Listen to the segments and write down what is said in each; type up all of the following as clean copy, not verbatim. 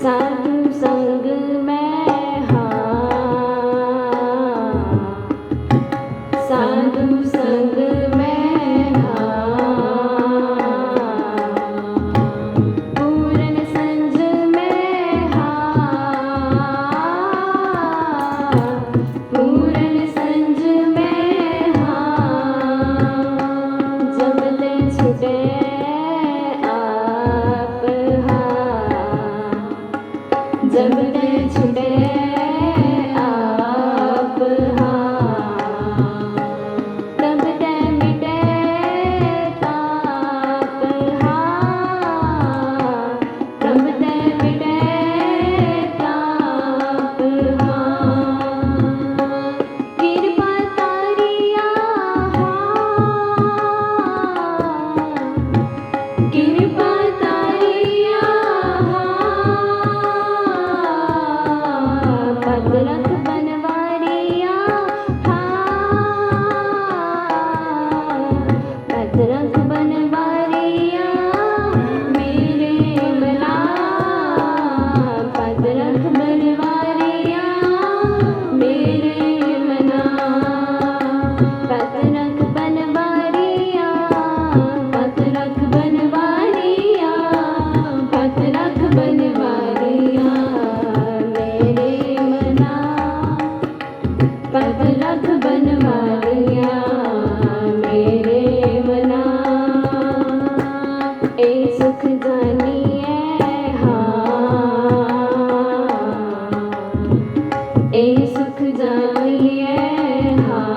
साधु संग में हाँ, साधु संग में हाँ, पूर्ण संज में हाँ, पूर्ण संज में हाँ, जब ले छुटे आप हाँ, जब ले छुटे आप हाँ, तब ते मिटे ताप हाँ, तब ते मिटे ताप हाँ, कृपा तारिया हाँ, कृपा तारिया हाँ, पग रख बनवारिया हाँ, पग रख बनवारिया मेरे मना, पग रख बनवारिया मेरे मना, पग रख बनवारिया, पग रख बनवारिया, पग रख बनवारिया मेरे मना, पग रख बनवारिया मेरे मना, ए सुख जानिए हाँ, ए सुख जानिए हाँ,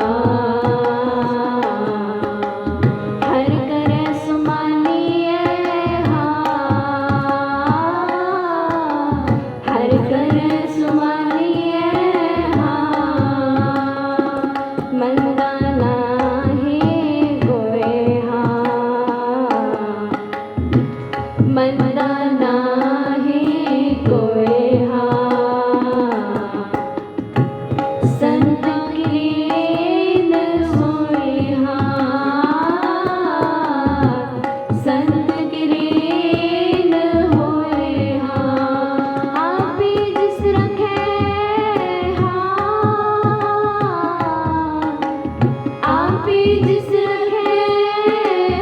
हर करे सुमानिए हाँ, हर करे सुमानिए हाँ, मंदा नाहि कोय हाँ, मंदा नाहि कोय हाँ, संत कीन होय हाँ, संत कीन होय हाँ, आपे जिस रखे हाँ, आपे जिस रखे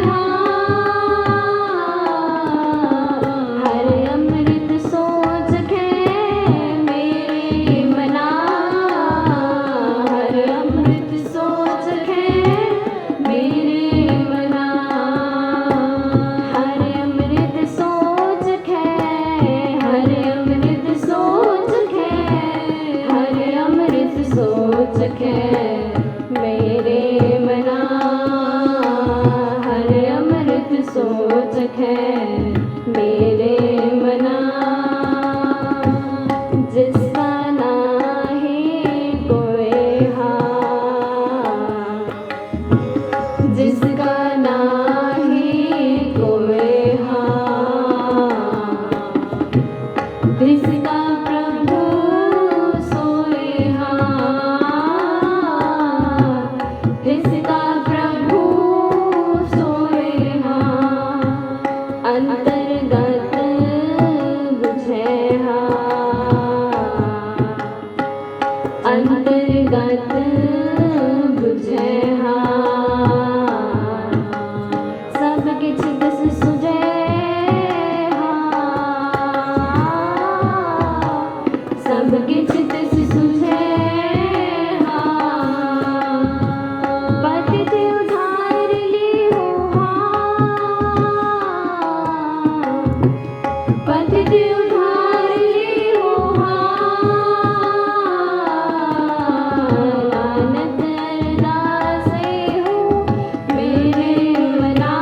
हाँ, हर अमृत सोच खे मेरे मना, हर अमृत सोच खे मेरे मना, हर अमृत सोच खे, हर अमृत सोच खे, हर अमृत सोच खे मेरे मना, हर अमृत सोच खे मेरे मना, जिसका नाहि कोय हाँ, जिसका नाहि कोय हाँ, जिसका प्रभु सोय हाँ, जिसका प्रभु सोय हाँ, अंतर्गत बुझे हाँ, अंतर्गत बुझे हाँ, सब किछ दस सुझे हाँ, सब किछ दस सुझे हाँ, पतित उधार लियो हाँ, पतित उधार लियो हाँ, नानक अरदासे हो मेरे मना,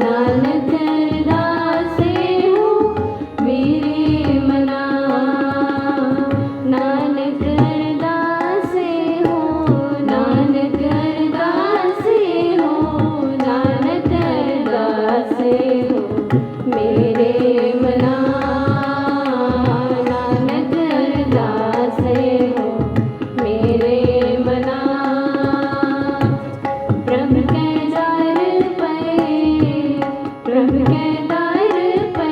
नानक अरदासे हो मेरे मना, नानक अरदासे हो, नानक अरदासे हो, नानक अरदासे हो मेरे मना, नानक अरदासे हो मेरे मना, प्रभु के दर पे, प्रभु के दर पे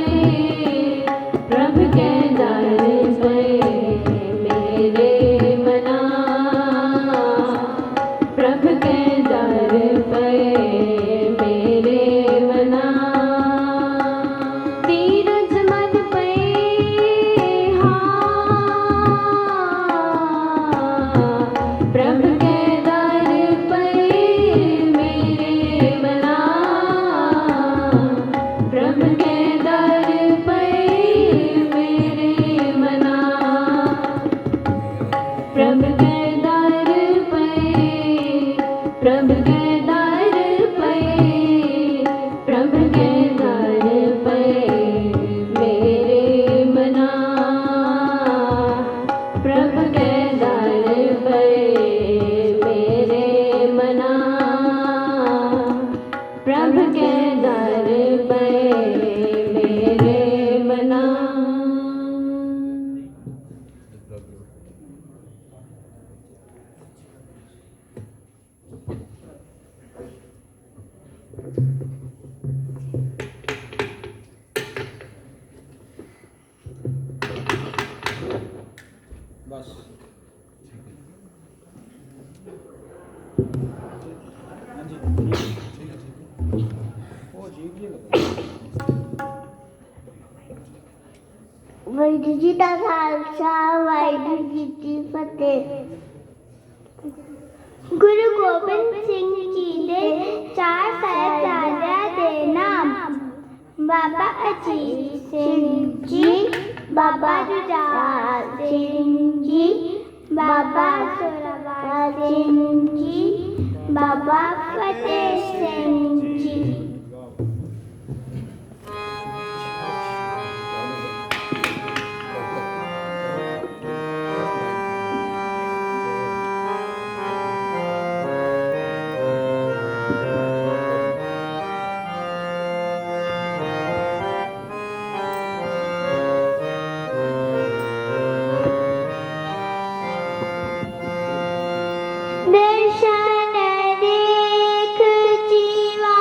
ਵਾਹਿਗੁਰੂ ਜੀ ਦਾ ਖਾਲਸਾ ਵਾਹਿਗੁਰੂ ਜੀ ਕੀ ਫਤਿਹ। ਗੁਰੂ ਗੋਬਿੰਦ ਸਿੰਘ ਜੀ ਦੇ 4 ਸਾਹਿਬਜ਼ਾਦਿਆਂ ਦੇ ਨਾਮ ਬਾਬਾ ਅਜੀਤ ਸਿੰਘ ਜੀ, ਬਾਬਾ ਜੁਝਾਰ ਸਿੰਘ ਜੀ, ਬਾਬਾ ਜ਼ੋਰਾਵਰ ਸਿੰਘ ਜੀ, ਬਾਬਾ ਫਤਿਹ ਸਿੰਘ ਜੀ। ਦਰਸ਼ਨ ਦੇਖ ਜੀਵਾ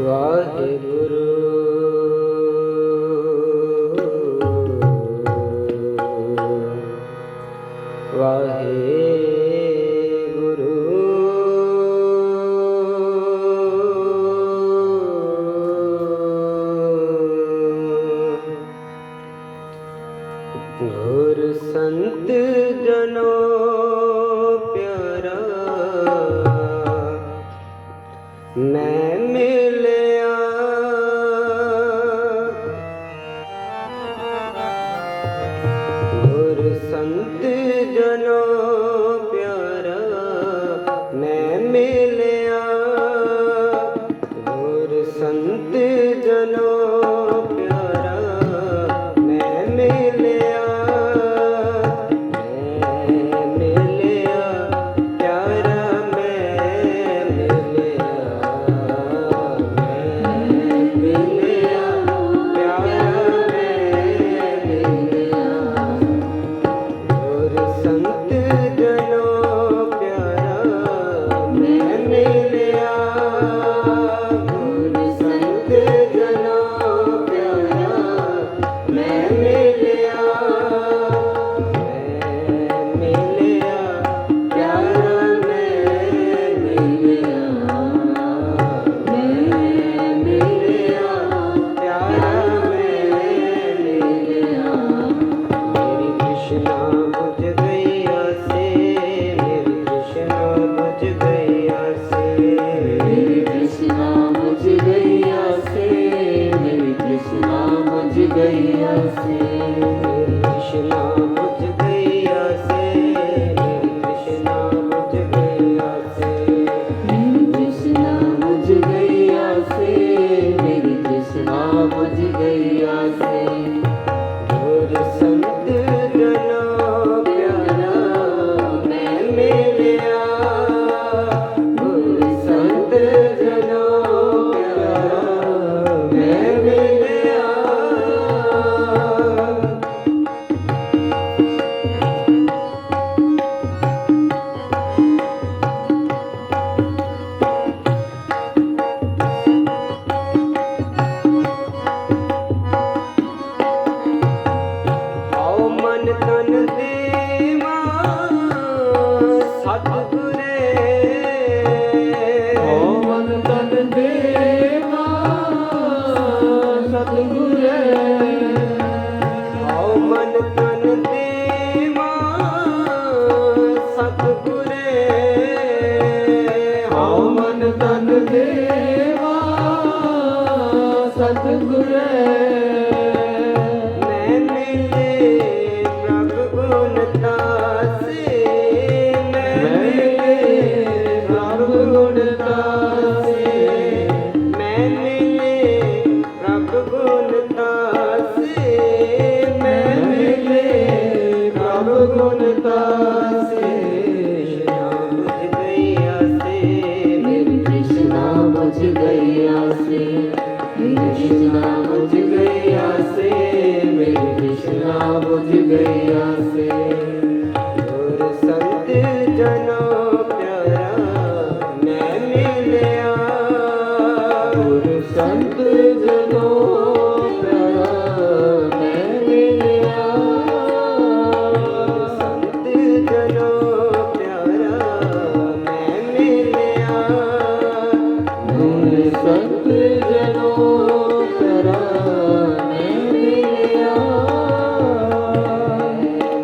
ਵਾਹਿਗੁਰੂ ਵਾਹਿਗੁਰੂ ਗੁਰ ਸੰਤ ਜਨੋ ਪਿਆਰਾ ਮੈਂ ਮਿਲਿਆ ਗੁਰ ਸੰਤ ਜਨੋ ਪਿਆਰਾ ਮੈਂ ਮਿਲਿਆ ਗੁਰ ਸੰਤ ਜਨੋ ਪਿਆਰਾ ਮੈਂ ਮਿਲਿਆ ਪਿਆਰਾ ਮੈਂ ਮਿਲਿਆ ਪਿਆਰਾ ਮੈਂ ਮਿਲਿਆ ਗੁਰ ਸੰਤ ਜਨੋ ਪਿਆਰਾ ਮੈਂ ਮਿਲਿਆ ਗੁਰ ਸੰਤ ਜਨੋ ਪਿਆਰਾ ਮੈਂ ਮਿਲਿਆ ਪਿਆਰਾ ਮੈਂ ਮਿਲਿਆ ਪਿਆਰਾ ਮੈਂ ਮਿਲਿਆ ਮੇਰੀ ਕ੍ਰਿਸ਼ਨਾ ਬੁਝ ਗਈ ਆਸੇ ਮੇਰੀ ਕ੍ਰਿਸ਼ਨਾ ਬੁਝ ਗਈ ਆਸੇ मेरी कृष्णा मुझ गई आसे मेरी कृष्णा मुझ गई आसे ਮੇਰੀ ਕ੍ਰਿਸ਼ਨਾ ਬੁਝ ਗਈ ਆਸੇ ਮੇਰੀ ਕ੍ਰਿਸ਼ਨਾ ਬੁਝ ਗਈ ਆਸੇ मेरी कृष्णा मुझ गई आसे मेरी कृष्णा मुझ गई आसे ਗੁਰ ਸੰਤ ਜਨੋ ਪਿਆਰਾ ਮੈਂ ਮਿਲਿਆ ਗੁਰ ਸੰਤ ਜਨੋ ਪਿਆਰਾ ਮੈਂ ਮਿਲਿਆ ਆਓ ਮਨ ਤਨ ਦੇਵਾ ਸਤਿਗੁਰੇ ओ मन तन देवा सतगुरे ਆਓ ਮਨ ਤਨ ਦੇਵਾ ਸਤਿਗੁਰੇ आओ मन तन देवा सतगुरे ਮੈਂ ਮਿਲੇ ਪ੍ਰਭ ਗੁਣ ਤਾਸੇ ਮੈਂ ਮਿਲੇ ਪ੍ਰਭ ਗੁਣ ਤਾਸੇ ਮੈਂ ਮਿਲੇ ਪ੍ਰਭ ਗੁਣ ਤਾਸੇ ਮੈਂ ਮਿਲੇ ਪ੍ਰਭ ਗੁਣ ਤਾਸੇ ਸ਼ਾਮ ਬੁਝ ਗਈ ਆਸੇ मेरी कृष्णा मुझ गई आसे मेरी कृष्णा मुझ गई आसे मेरी कृष्णा मुझ गई आसे ਗੁਰ ਸੰਤ ਜਨੋ ਪਿਆਰਾ ਮੈਂ ਮਿਲਿਆ गुर संत जनो प्यारा मैं मिलिया ਸੰਤ ਜਨੋ ਪਿਆਰਾ ਮੈਂ ਮਿਲਿਆ गुर संत जनो प्यारा मैं मिलिया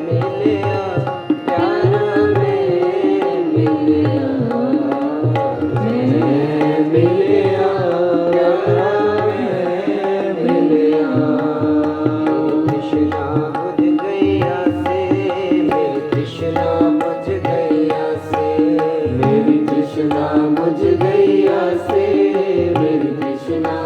ਮਿਲਿਆ ਪਿਆਰਾ ਮੈਂ ਮਿਲਿਆ मैं मिलिया प्यारा मैं मिलिया ਕ੍ਰਿਸ਼ਨਾ ਬੁਝ ਗਈ ਆਸੇ ਮੇਰੀ ਕ੍ਰਿਸ਼ਨਾ ਬੁਝ ਗਈ ਆਸੇ मेरी कृष्णा मुझ गई आसे मेरी कृष्णा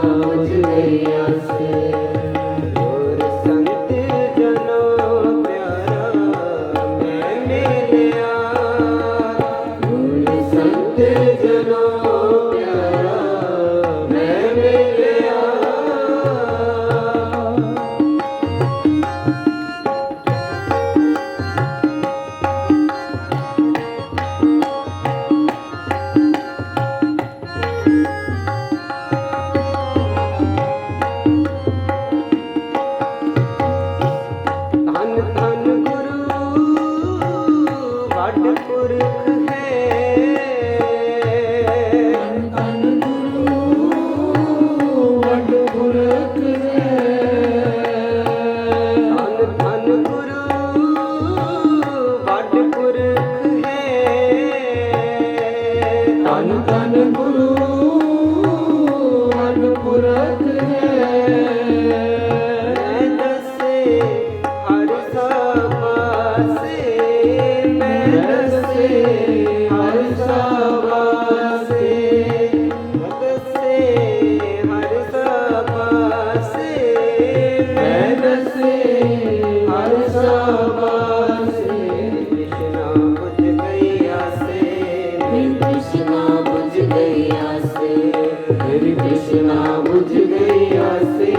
तृष्णा बुझ गई आसे,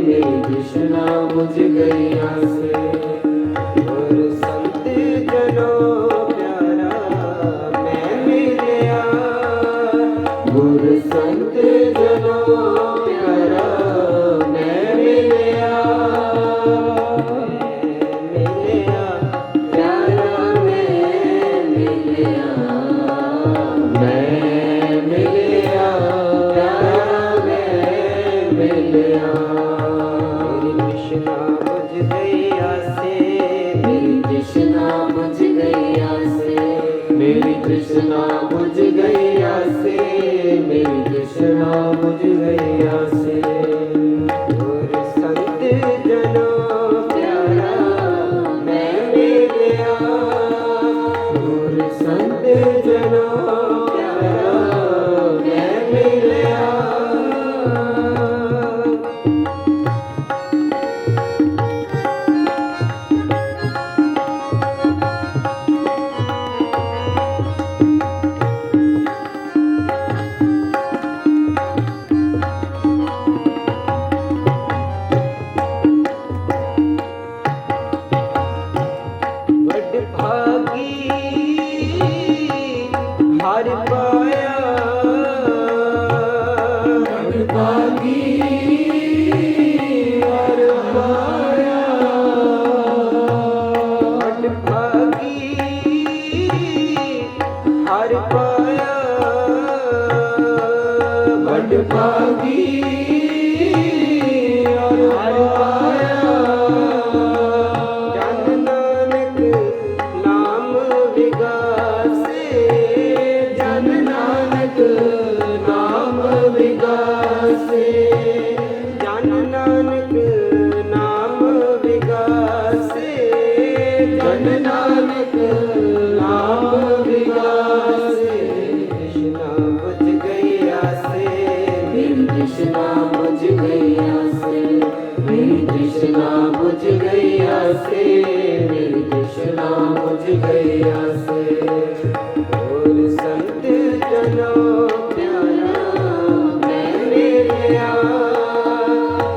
मेरी तृष्णा बुझ गई आसे। और संत जनों प्यारा मैं मिलया, गुरु संत जनों प्यारा मैं मिलया, मिलया प्यारा मैं मिलया, मैं मिलया, प्यारा मैं मिलया। मेरी तृष्णा बुझ गई आसे, मेरी तृष्णा बुझ गई आसे, मेरी तृष्णा बुझ गई आसे। और संत जनों प्यारा मैं मिलया, गुरु संत जनों प्यारा मैं मिलया। बड़ भागी हर पाया, भागी हर पाया, बड़ भागी हर पाया, बड़ भागी हर पाया। जन नानक नाम विगासे, जन नानक नाम विगासे, जन नानक नाम विगासे, जन नानक नाम विगासे। तृष्णा बुझ गई आसे, मेरी तृष्णा बुझ गई आसे, मेरी तृष्णा बुझ गई आसे, मेरी तृष्णा बुझ गई आसे। और संत जनों प्यारा मैं मिलया,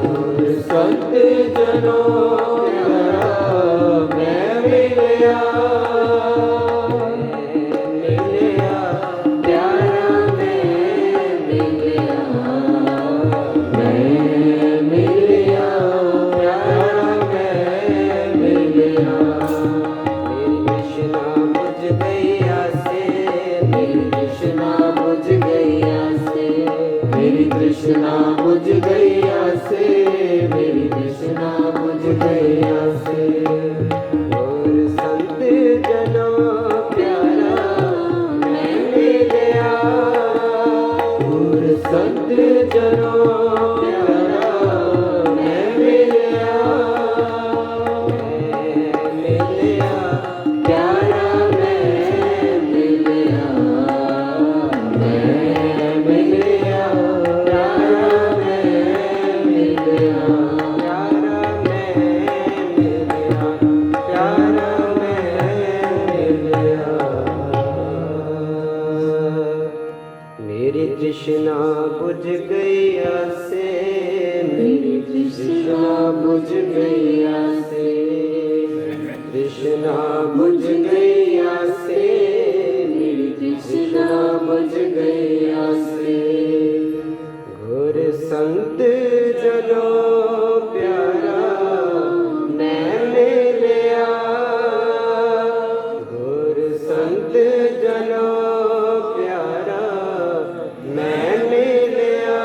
गुरु संत जनों प्यारा मैं मिलया, मिलया प्यारा मैं मिलया, मैं मिलया, प्यारा मैं मिलया। मेरी तृष्णा बुझ गई आसे, मेरी तृष्णा बुझ गई आसे, मेरी तृष्णा बुझ गई आसे, मेरी तृष्णा बुझ गई आसे। और संत जनों प्यारा मैं मिलया, गुरु संत जनों प्यारा मैं मिलया, मिलया प्यारा मैं मिलया, मैं मिलया, प्यारा मैं मिलया। प्यारा मैं मिलया, प्यारा मैं मिलया। मेरी तृष्णा बुझ गई आसे, मेरी तृष्णा बुझ गई आसे, तृष्णा बुझ गई आसे, मेरी तृष्णा बुझ गई आसे। घोर संत जनों प्यारा मैं मिलया, घोर संत जनों प्यारा मैं मिलया।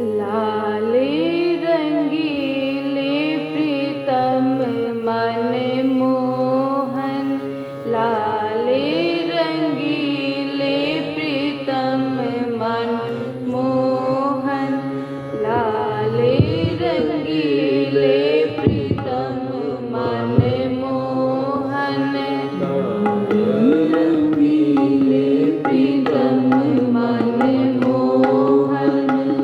लाले रंगीले प्रीतम मन मोहन, लाले रंगीले प्रीतम मन मोहन, लाले रंगीले प्रीतम मन मोहन, रंगीले प्रीतम मन मोहन।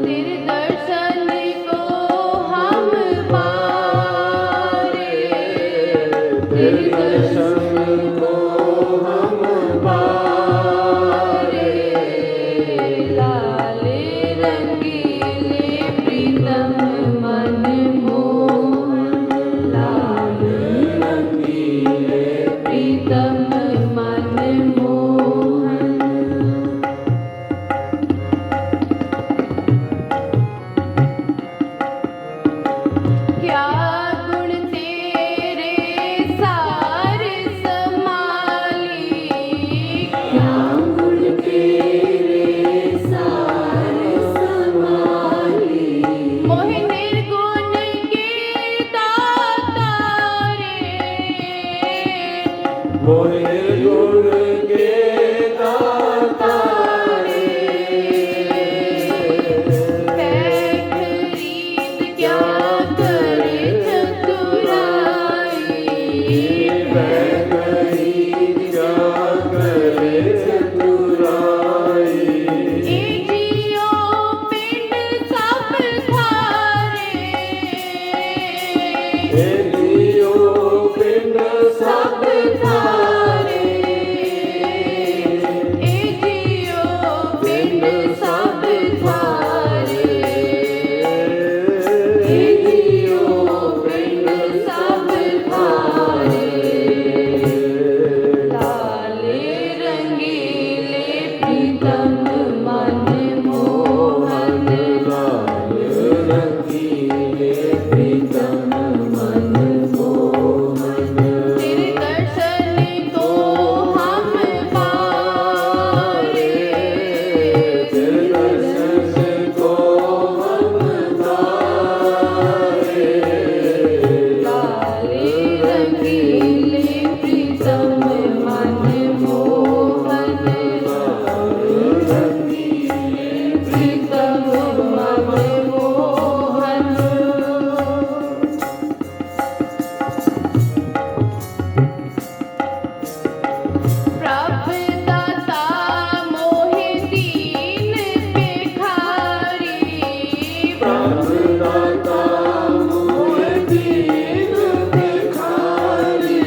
तेरे दर्शन को हम पारे, तेरे दर्शन को हम पारे, लाले रंगीले प्रीतम मन मोहन, लाले रंगीले प्रीतम मन मोहन। क्या गुण तेरे सार समाली, क्या गुण तेरे सारे समाली, मोहि निर्गुण के दाता रे, मोहे गुण के दाता रे। खरीद क्या करे चतुराई, खरीद क्या करे चतुराई, ए जियो पिंड सब थारे, हे जियो पिंड सब थारे, ए जियो पिंड सब थारे, ए जियो पिंड सब थारे, लाले रंगीले प्रीतम मन मोहन, रंगीले प्रीतम मन मोहन। तेरे दर्शन को हम पारे, तेरे दर्शन को हम पारे, लाले रंगीले प्रीतम मन मोहन, प्रीतम मन मोहन। प्रभुदाता मोहि दीन भिखारी, प्रभुदाता मोहे दीन भिखारी,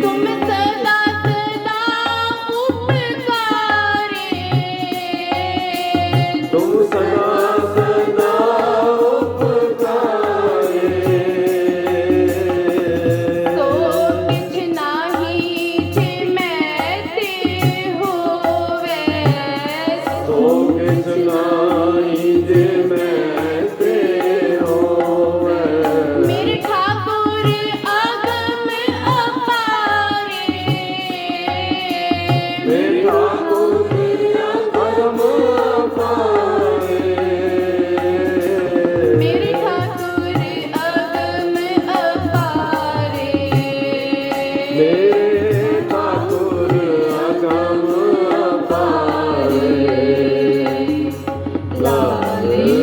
तुम सदा सदा उपकारी, तुम सदा सदा उपकारी, तो किछ नाही जे मैते होवे, तो किछ नाहीं जे मैते होवे, मेरे ठाकुर अगम अपारे, मेरे ठाकुर अगम अपारे, मेरे ठाकुर अगम अपारे, मेरे ठाकुर अगम अपारे, लाले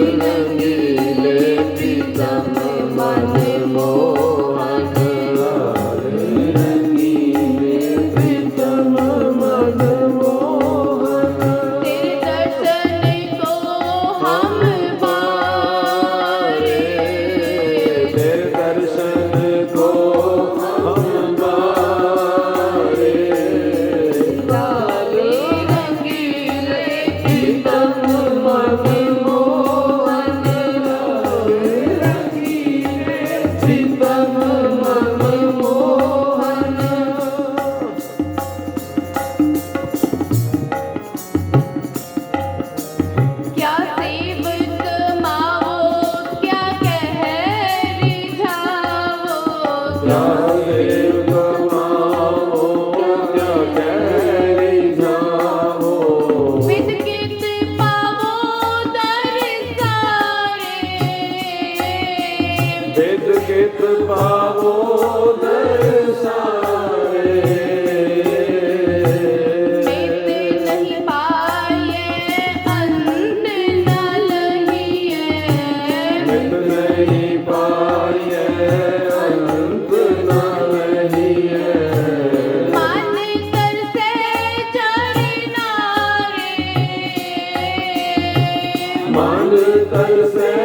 ਮਨ ਤਰਸੈ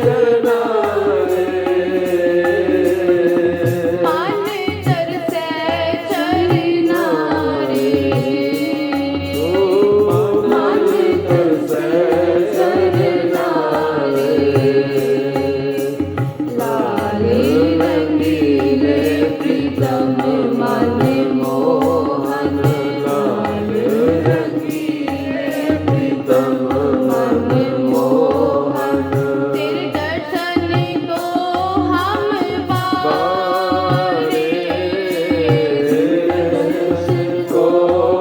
ਚਰਨਾ ਰੇ ਮਨ ਤਰਸੈ ਚਰਨਾ ਰੇ ਮਨ ਤਰਸੈ ਚਰਨਾ ਰੇ ਲਾਲੇ ਰੰਗੀਲੇ ਪ੍ਰੀਤਮ ਮਨ ਮੋਹਨ ਲਾਲ ਰੰਗੀਲੇ ਪ੍ਰੀਤਮ ਮਨ ਮੋਹਨ ਤੇਰੇ ਦਰਸ਼ਨ ਕੋ ਹਮ ਪਾਰੇ ਕੋ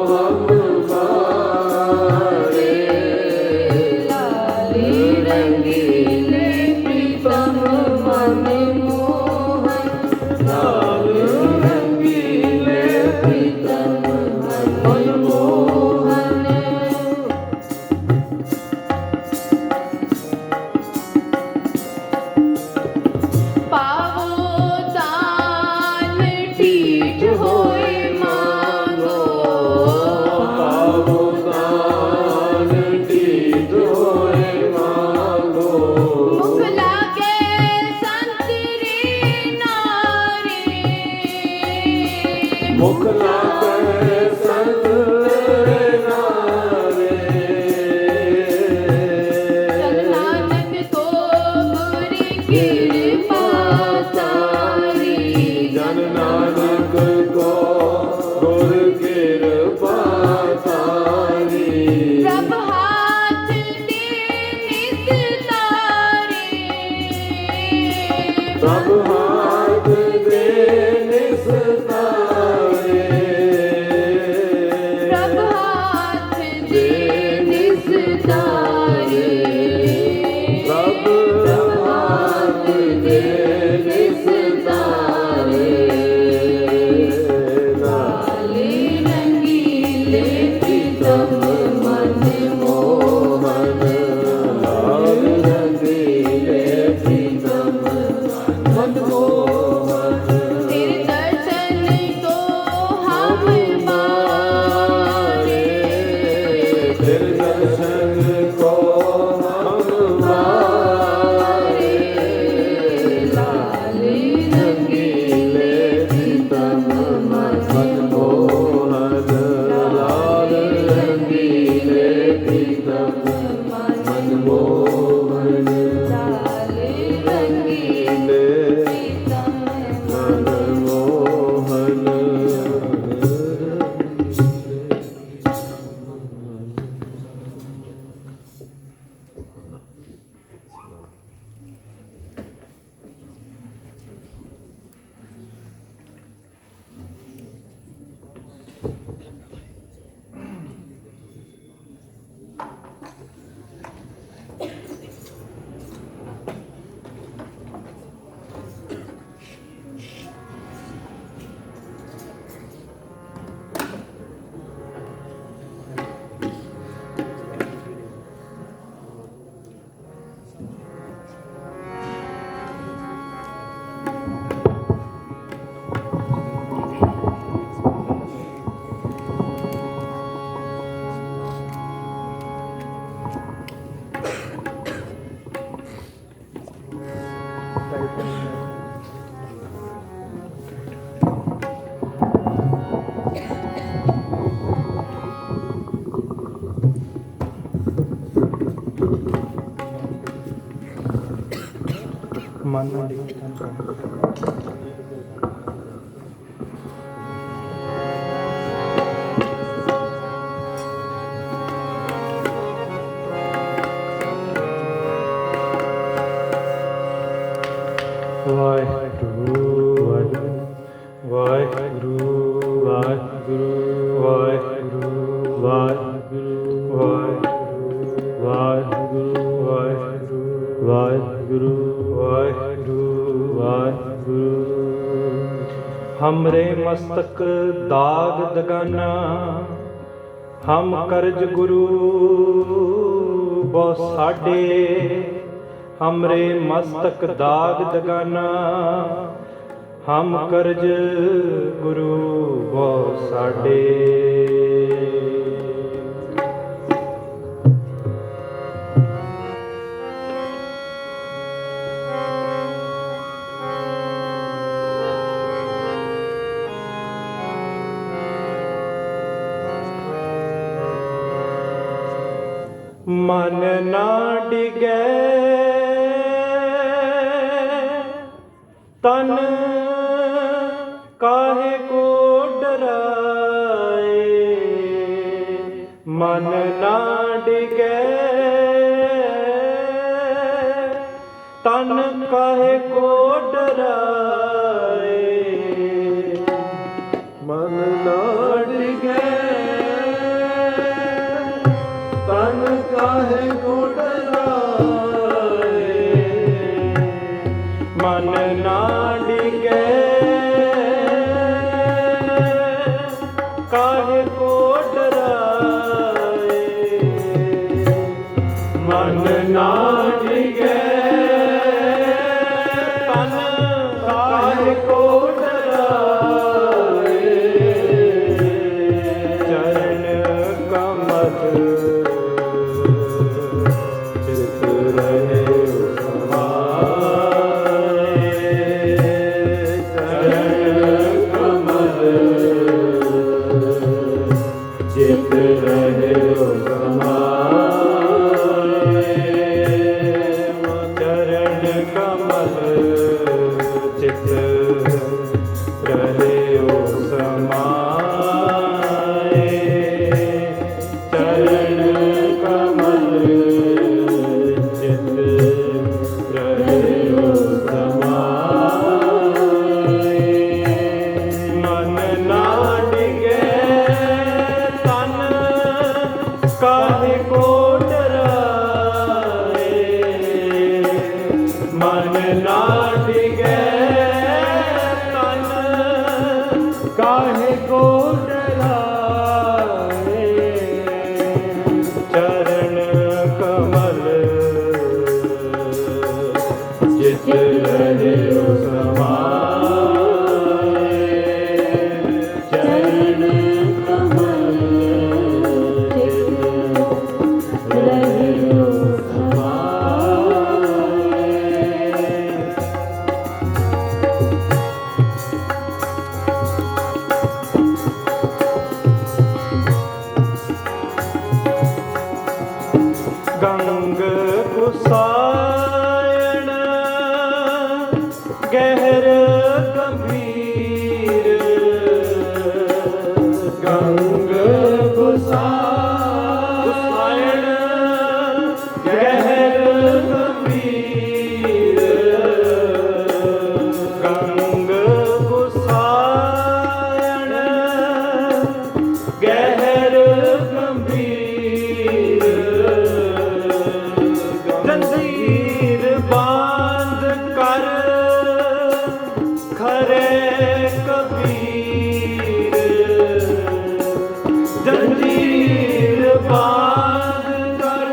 ਹਮ ਪਾਰੇ ਲਾਲੇ ਰੰਗੀਲੇ ਪ੍ਰੀਤਮ ਮਨ ਮੋਹਨ ਲਾਲ ਰੰਗੀਲੇ ਪ੍ਰੀਤਮ ਮਨ ਮੋਹਨ ਪਾਵੋ ਦਾਨ ਢੀਠ ਹੋਏ ਮਾਂਗੋ ਪਾਵੋ ਦਾਨ ਢੀਠ ਹੋਏ ਮਾਂਗੋ ਮੁਖ ਲਾਗੇ ਸੰਤਰੀ ਨਾਰੇ ਮੁਖ ਲਾਗੈ ਸੰਤ ਨਾਰੇ ਸਤ ਨਾਨਕ ਕੋ ਗੁਰ ਕਿਰਪਾ ਤਾਰੀ ਜਨ ਨਾਨਕ ਕੋ ਗੁਰ ਕਿਰਪਾ ਤਾਰੀ ਪ੍ਰਭ ਹਾਥ ਦੇ ਨਿਸਤਾਰੇ ਪ੍ਰਭ ਹਾਥ ਦੇ ਨਿਸਤਾਰੇ ਪ੍ਰਭ ਹਾਥ ਦੇ ਨਿਸਤਾਰੇ ਪ੍ਰਭ ਹਾਥ ਦੇ ਨਿਸਤਾਰੇ ਲਾਲੇ ਰੰਗੀਲੇ ਪ੍ਰੀਤਮ ਮਨ ਮੋਹਨ ਲਾਲ ਰੰਗੀਲੇ ਪ੍ਰੀਤਮ ਮਨ ਮੋਹਨ ਤੇਰੇ ਦਰਸ਼ਨ ਕੋ ਹਮ ਪਾਰੇ ਤੇਰੇ ਦਰਸ਼ਨ ਕੋ ਹਮ ਪਾਰੇ ਲਾਲੇ ਰੰਗੀਲੇ ਪ੍ਰੀਤਮ ਮਨ ਮੋਹਨ ਲਾਲ ਰੰਗੀਲੇ ਪ੍ਰੀਤਮ ਮਨ ਮੋਹਨ ਲਾਲੇ ਰੰਗੀਲੇ ਪ੍ਰੀਤਮ ਮਨ ਮੋਹਨ ਮਨ ਨੂੰ ਲਿਖਣ ਦਾ ਵਾਹਿਗੁਰੂ ਵਾਹਿਗੁਰੂ ਵਾਹਿਗੁਰੂ ਵਾਹਿਗੁਰੂ ਵਾਹਿਗੁਰੂ ਵਾਹਿਗੁਰੂ ਵਾਹਿਗੁਰੂ ਵਾਹਿਗੁਰੂ ਵਾਹਿਗੁਰੂ ਵਾਹਿਗੁਰੂ हमरे मस्तक दाग दगाना हम करज गुरु बो साडे हमरे मस्तक दाग दगाना हम करज गुरु बो साडे ਮਨ ਨਾ ਡਿਗੈ ਤਨ ਕਾਹੇ ਕੋ ਡਰਾਏ, ਮਨ ਨਾ ਡਿਗੈ ਤਨ ਕਾਹੇ ਕੋ ਡਰਾਏ, ਮਨ ਨਾ ਡਿਗੈ ਤਨ ਕਾਹੇ ਕੋ ਡਰਾਏ, ਮਨ ਨਾ ਡਿਗੈ ਕਾਹੇ ਕੋ ਡਰਾਏ, ਮਨ ਨਾ ਡਿਗੈ ਤਨ ਕਾਹੇ ਕੋ ਡਰਾਏ, ਚਰਨ ਕਮਲ ਚਿਤ ਰਹੇ ਸਮਾਏ, ਚਰਨ ਕਮਲ ਚਿਤ ਰਹੇ ਸਮਾਏ, ਚਰਨ ਕਮਲ ਚਿਤ ਰਹੇ ਸਮਾਏ, ਚਰਨ ਕਮਲ ਚਿਤ ਰਹੇ ਸਮਾਏ, ਮਨ ਨਾ ਡਿਗੈ ਤਨ ਕਾਹੇ ਕੋ ਡਰਾਏ, ਮਨ ਨਾ ਡਿਗੈ ਤਨ ਕਾਹੇ ਕੋ ਡਰਾਏ, ਚਰਨ ਕਮਲ ਜਿਤ ਰਹੇ ਸਮਾਏ, ਚਰਨ ਕਮਲ ਜਿਤ ਰਹੇ ਸਮਾਏ। ਗੰਗ ਗੁਸਾਇਣ ਗਹਿਰ ਗੰਭੀਰ, ਗੰਗ ਗੁਸਾਇਣ ਗਹਿਰ ਗੰਭੀਰ, ਗੰਗ ਗੁਸਾਇਣ ਗਹਿਰ ਗੰਭੀਰ, ਜੰਜੀਰ ਬਾਂਧ ਕਰ ਖਰੇ ਕਬੀਰ, ਜੰਜੀਰ ਬਾਂਧ ਕਰ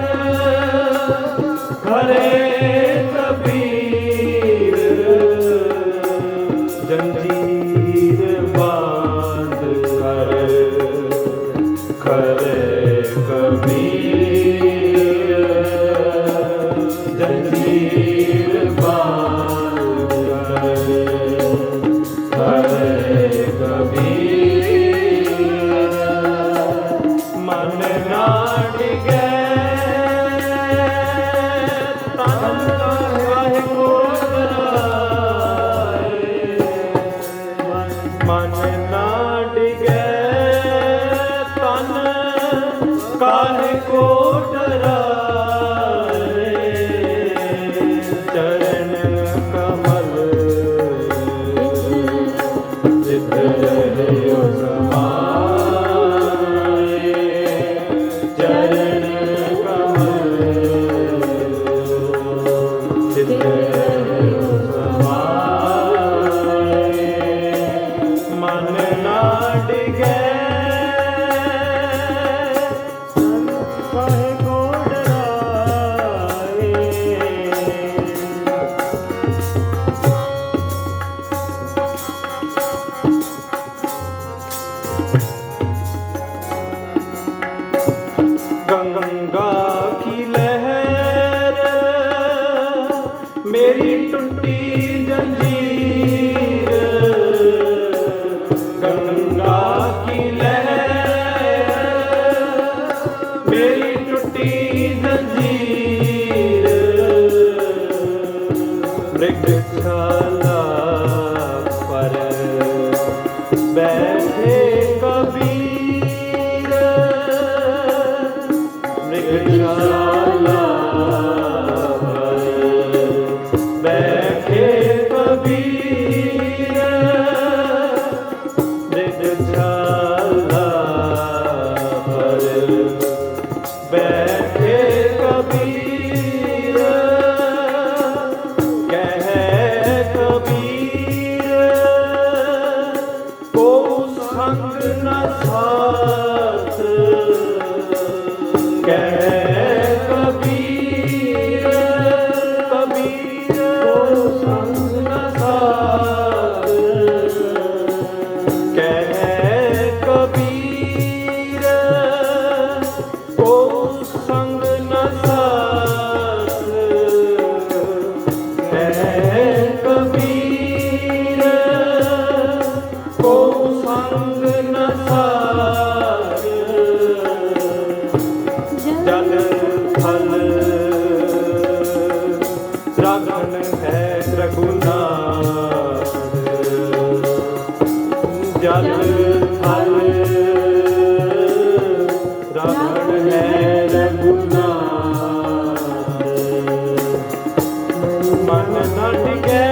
टूटी जंजीर मृगशाला पर बैठे कबीर मृगशाला पर बैठे कबीर मृगशाला पर बैठे कबीर कहे कबीर को संग न साथ कहे कबीर कबीर को संग न साथ कहे कबीर को संग न साथ कहे कबीर को संग न साथ जल थल रागन है रघुनाथ जल थल रागन है रघुनाथ मन न टिकै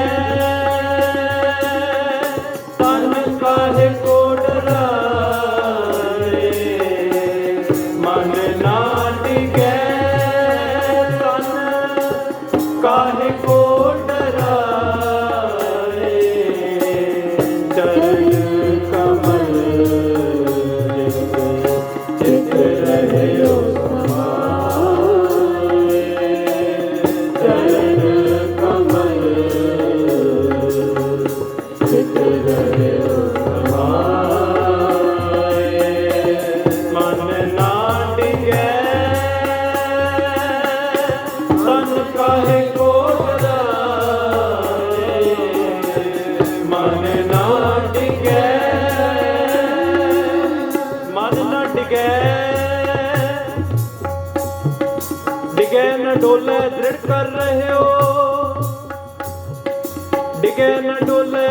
तन काहे को डराए मन न टिकै तन काहे को डराए चरण कमल चित रहियो समाए चरण कमल चित रहियो समाए मन ना टिकै तन काहे को डराए मन ना टिकै मन ना टिकै डिगे न डोले दृढ़ कर रहे हो डिगे न डोले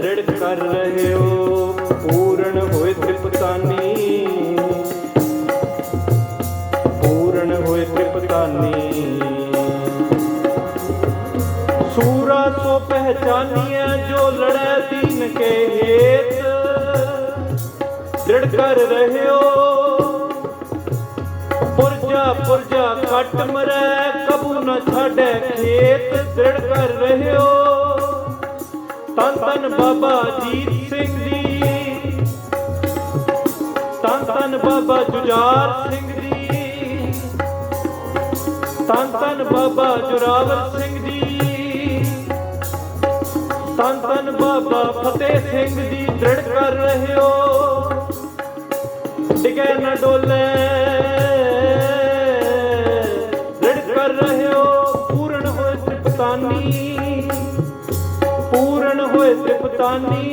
दृढ़ कर रहे हो पूर्ण होए त्रिपतानी पूर्ण होए त्रिपतानी सूरा सो पहचानिए जो लड़े दीन के हेत दृढ़ कर रहे हो पुरजा पुरजा कट मरै कबू न छाड़े खेत दृढ़ कर रहे हो तन तन बाबा जीत सिंह जी तन तन बाबा जुझार सिंह जी तन तन बाबा जोरावर सिंह जी तन तन बाबा फतेह सिंह जी दृढ़ कर रहे हो डिगे न डोले दृढ़ कर रहे हो पूर्ण होए त्रिपतानी पूर्ण होए त्रिपतानी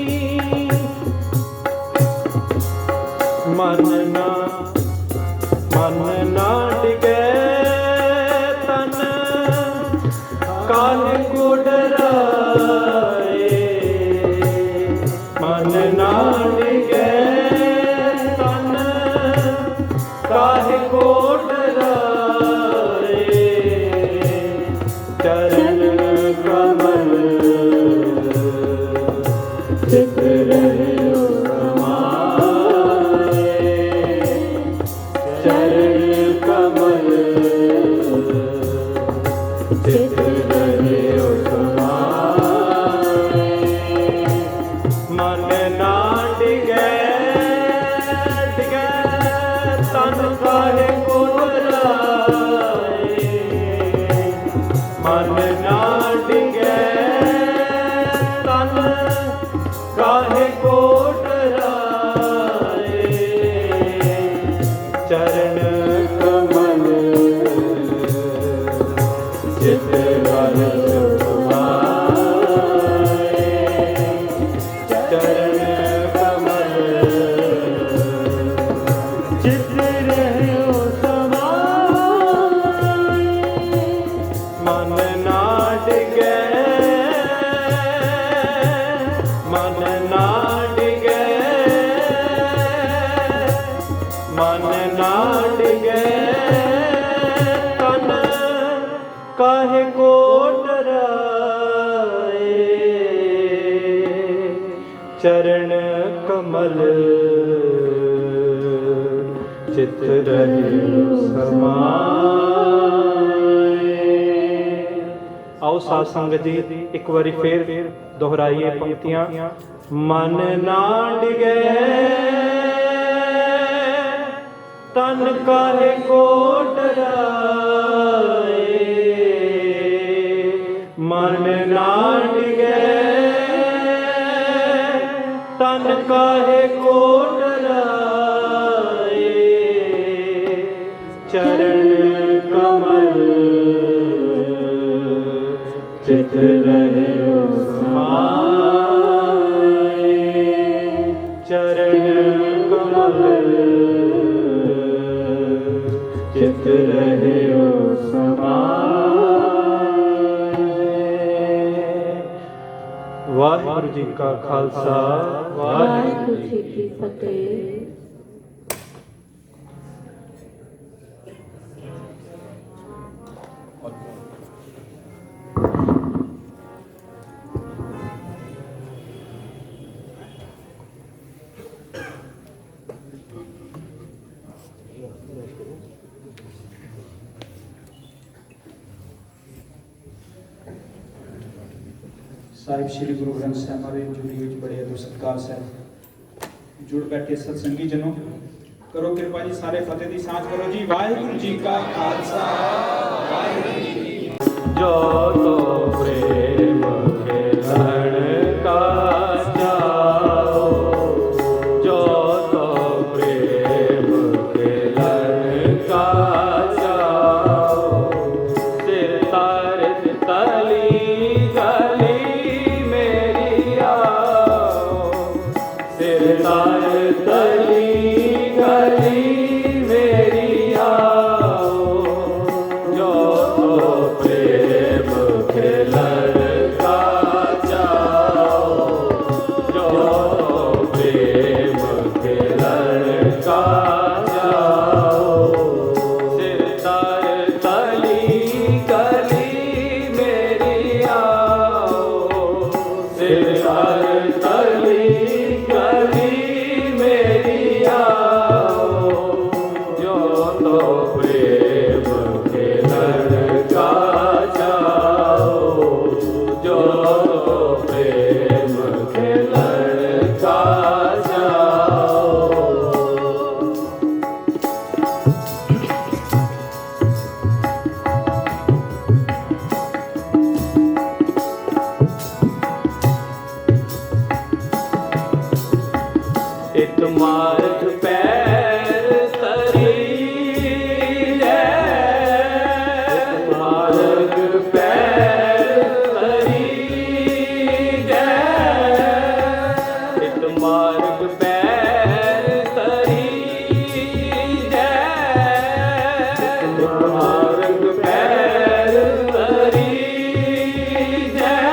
मन ना डिगे तन काहे को डराए मन ना डिगे तन काहे को डराए चरण कमल चित रहियो समाए चरण कमल चित रहियो समाए मन ना डिगे तन काहे को डराए मन ना डिगे तन काहे को डराए चरण कमल चित रहियो समाए चरण कमल चित रहो समाए मन ना डिगे मन ना डिगे मन ना डिगे तन काहे को डराए चरण कमल चित रहे समाए। आओ साध संगत जी एक बारी फिर दोहराइए पंक्तियां। मन ना डिगे तन काहे को डराए मन ना डिगे तन काहे को डराए चरण कमल चित रहे समाए चरण कमल चित रहे समाए। वाहिगुरु जी का खालसा वाहिगुरु जी की फतेह। साहिब श्री गुरु ग्रंथ साहिब महाराज जुड़ी विच बड़े अदब सत्कार साहिब जुड़ बैठे सत्संगी जनों करो कृपा जी सारे फतेह दी सांझ करो जी। वाहिगुरु जी का खालसा वाहिगुरु जी की जो तो प्रेम खेलन का जाओ जो तो प्रेम खेलन का जाओ सिर तार तली गली मेरी आओ सिर तार तली गली मेरी आओ जो तो प्रेम खेलन का जाओ जो तो प्रेम खेलन का जाओ सिर तार तली गली मेरी आओ सिर तार तली गली मेरी आओ जो तो प्रेम खेलन का जाओ जो तो प्रेम खेलन का जाओ। इत मार्ग पैर तरी जय मार्ग पैर तरी जय इत मार्ग पैर तरी जय मार्ग पैर तरी जय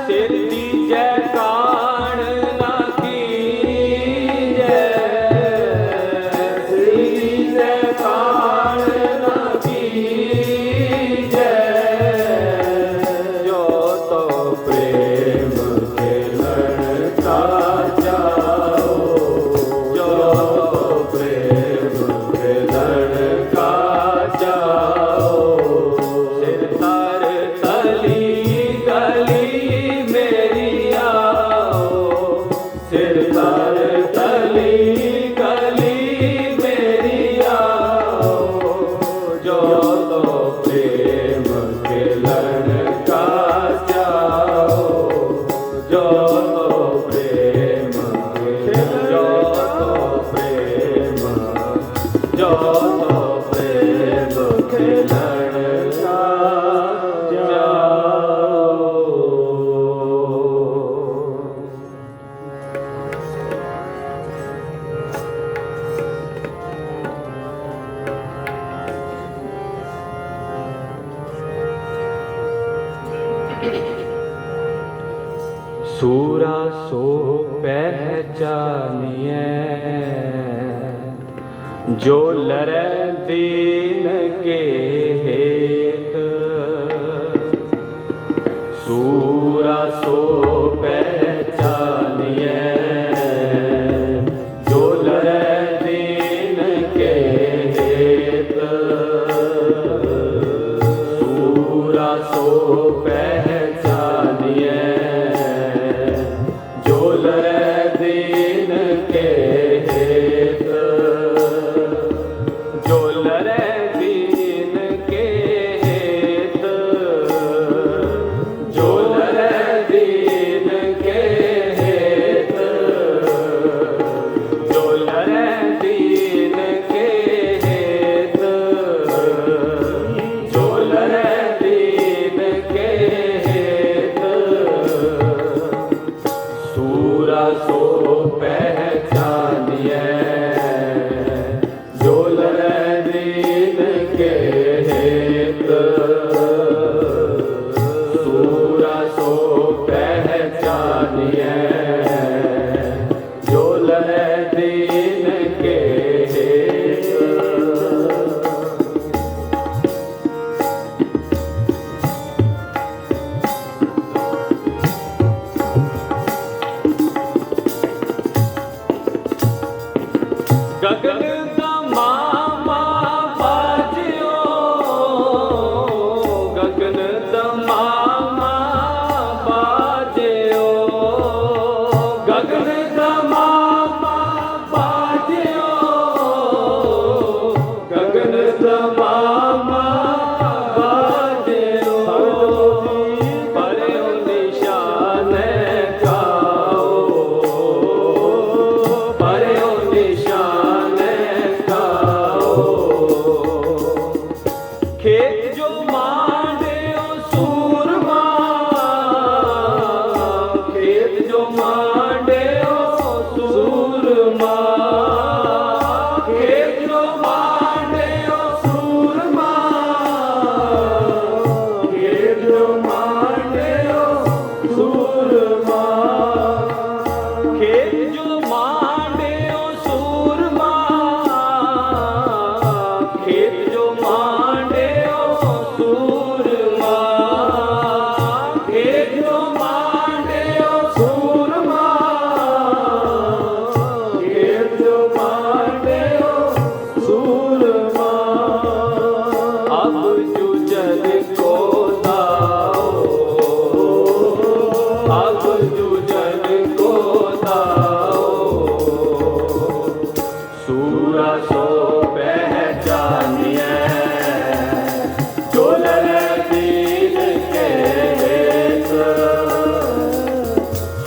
सिर दी जय कान ना की सूरा सो पहचानिए जो लरे दीन के हेत सूरा सो पहचानिए जो लरे दीन के हेत सूरा सो पहचानिए जो लरे दीन के हेत जो लरे दीन के हेत जो लरे दीन के हेत जो लरे दीन के हेत जो लरे दीन के हेत सूरा सो पहचानिए जो लरे दीन के हेत सूरा सो पहचानिए जो लरे दीन के हेत गगन का मामा बाजियो गगन का मामा बाजियो गगन का मामा बाजियो गगन का मामा बाजियो परे निशान गाओ परे निशान गाओ खेत जो मांडे सूरमा खेत जो मांडे सूरमा खेत जो मांडे सूरमा खेत जो मांडे सूरमा खेत जो मांडे सूरमा खेत जो मांडे सूरमा खेत जो मांडे सूरमा खेत जो मांडे सूरमा अब जुजन को दाओ अब जुजन को दाओ सूरा सो पहचानिए जो लरे दीन के हेत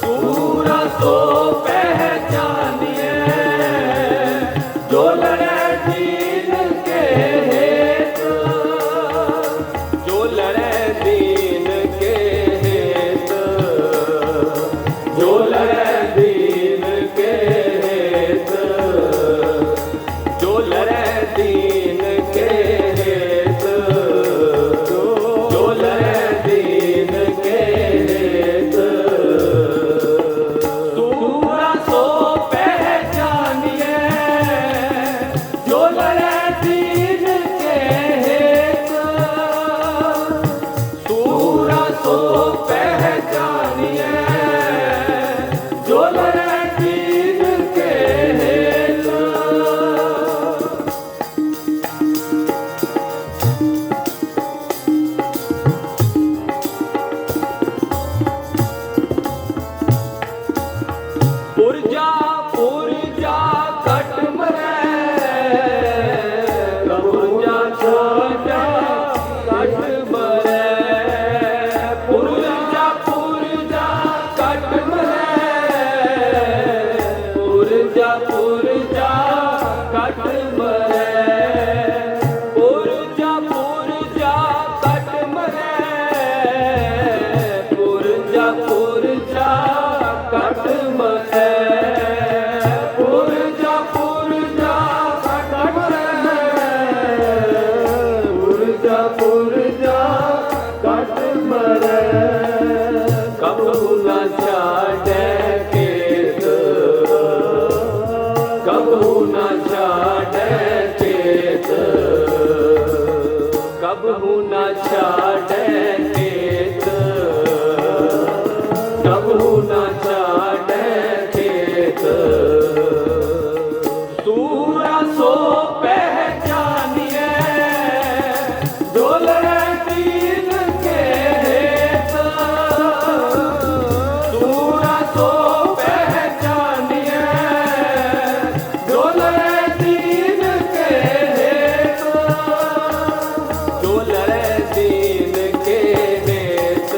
सूरा सो पहचानिए जो लरे दीन के हेत जो लरे दीन के हेत जो लरे दीन के हेत जो लरे दीन के हेत जो लरे दीन के हेत सूरा सो पहचानिए जो लरे दीन के हेत सूरा सो पहचानिए जो लरे दीन के हेत न छाड़े खेत कबहू न छाड़े खेत कबहू न छाड़े खेत सूरा सो पहचानिए डोले दीन के हेत सूरा सो पहचानिए डोले दीन के हेत डोले दीन के हेत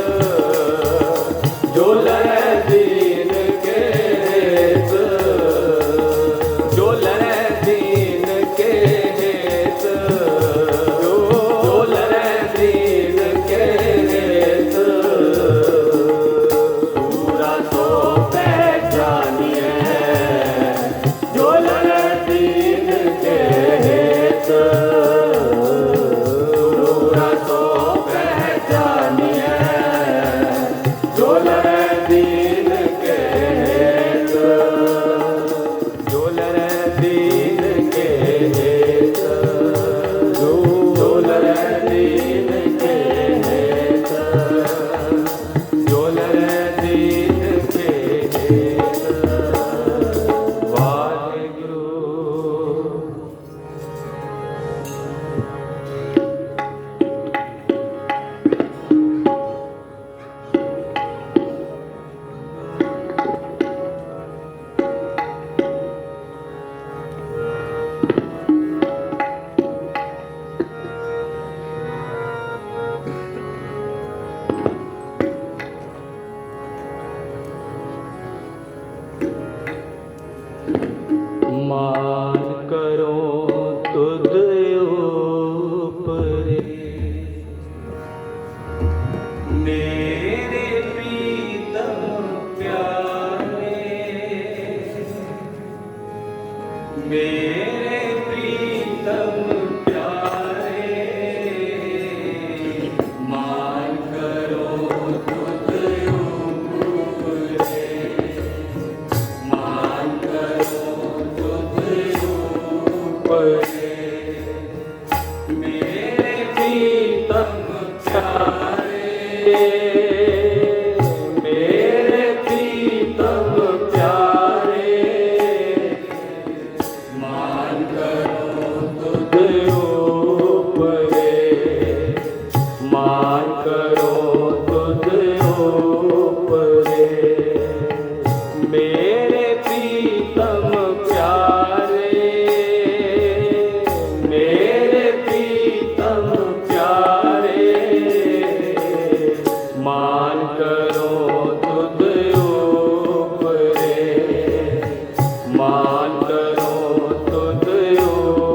डोले दीन के हेत डोले दीन के हेत डोले दीन के हेत सूरा सो पहचानिए डोले दीन के हेत सूरा सो पहचानिए डोले दीन के हेत डोले दीन के हेत डोले दीन के हेत डोले दीन के हेत वाहिगुरु मान करो तुद ऊपरे मेरे प्रीतम प्यारे मेरे प्रीतम प्यारे मान करो तुद ऊपरे मान करो मेरे प्रीतम प्यारे मेरे प्रीतम प्यारे मान करो तुद ऊपरे मान करो तुद ऊपरे मेरे प्रीतम प्यारे मेरे प्रीतम प्यारे मान करो तुद ऊपरे मान करो तुद ऊपरे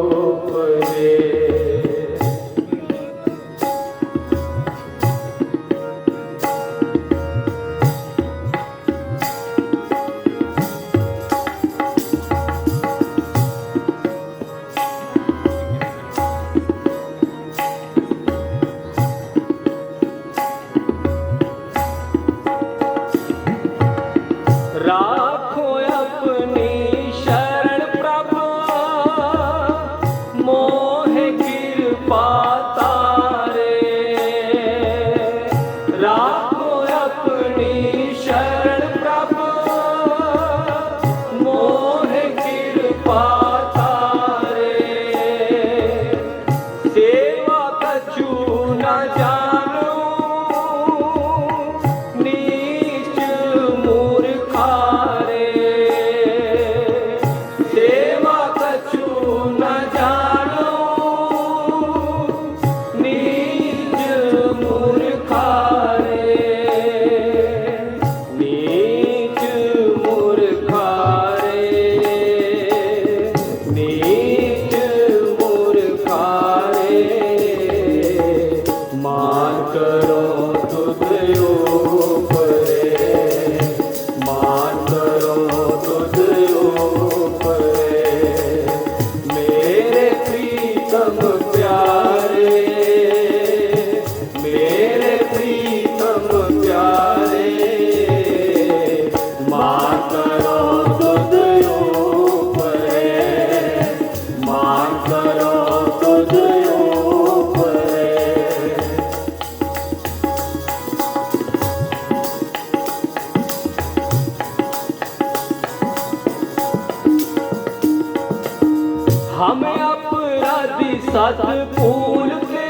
हम अपराधी सत भूलते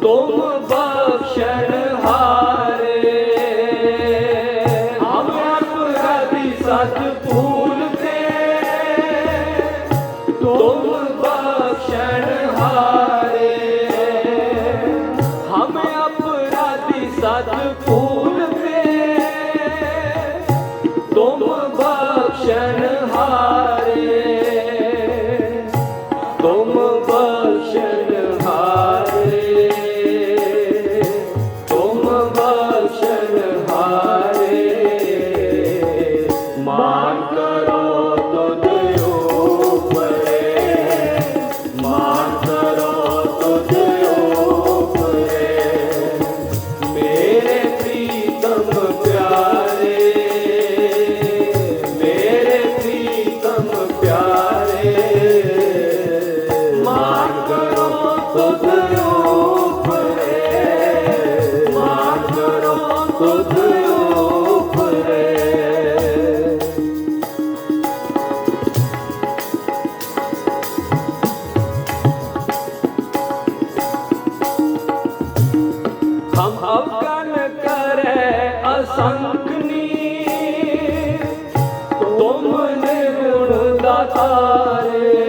तुम बख्शनहारे। हम अपराधी सत भूलते तुम बख्शनहारे। हम अपराधी सत भूलते तुम बख्शनहारे। तुम बख्शनहारे। तुम बख्शनहारे। मान करो तुझ ऊपरे। मान करो तुझ ऊपरे। मेरे प्रीतम प्यारे। मेरे प्रीतम प्यारे। मान करो तुझ ऊपरे। मान करो तुझ ऊपरे। हम अवगन करे असंख्नी तुम निर्गुण दातारे।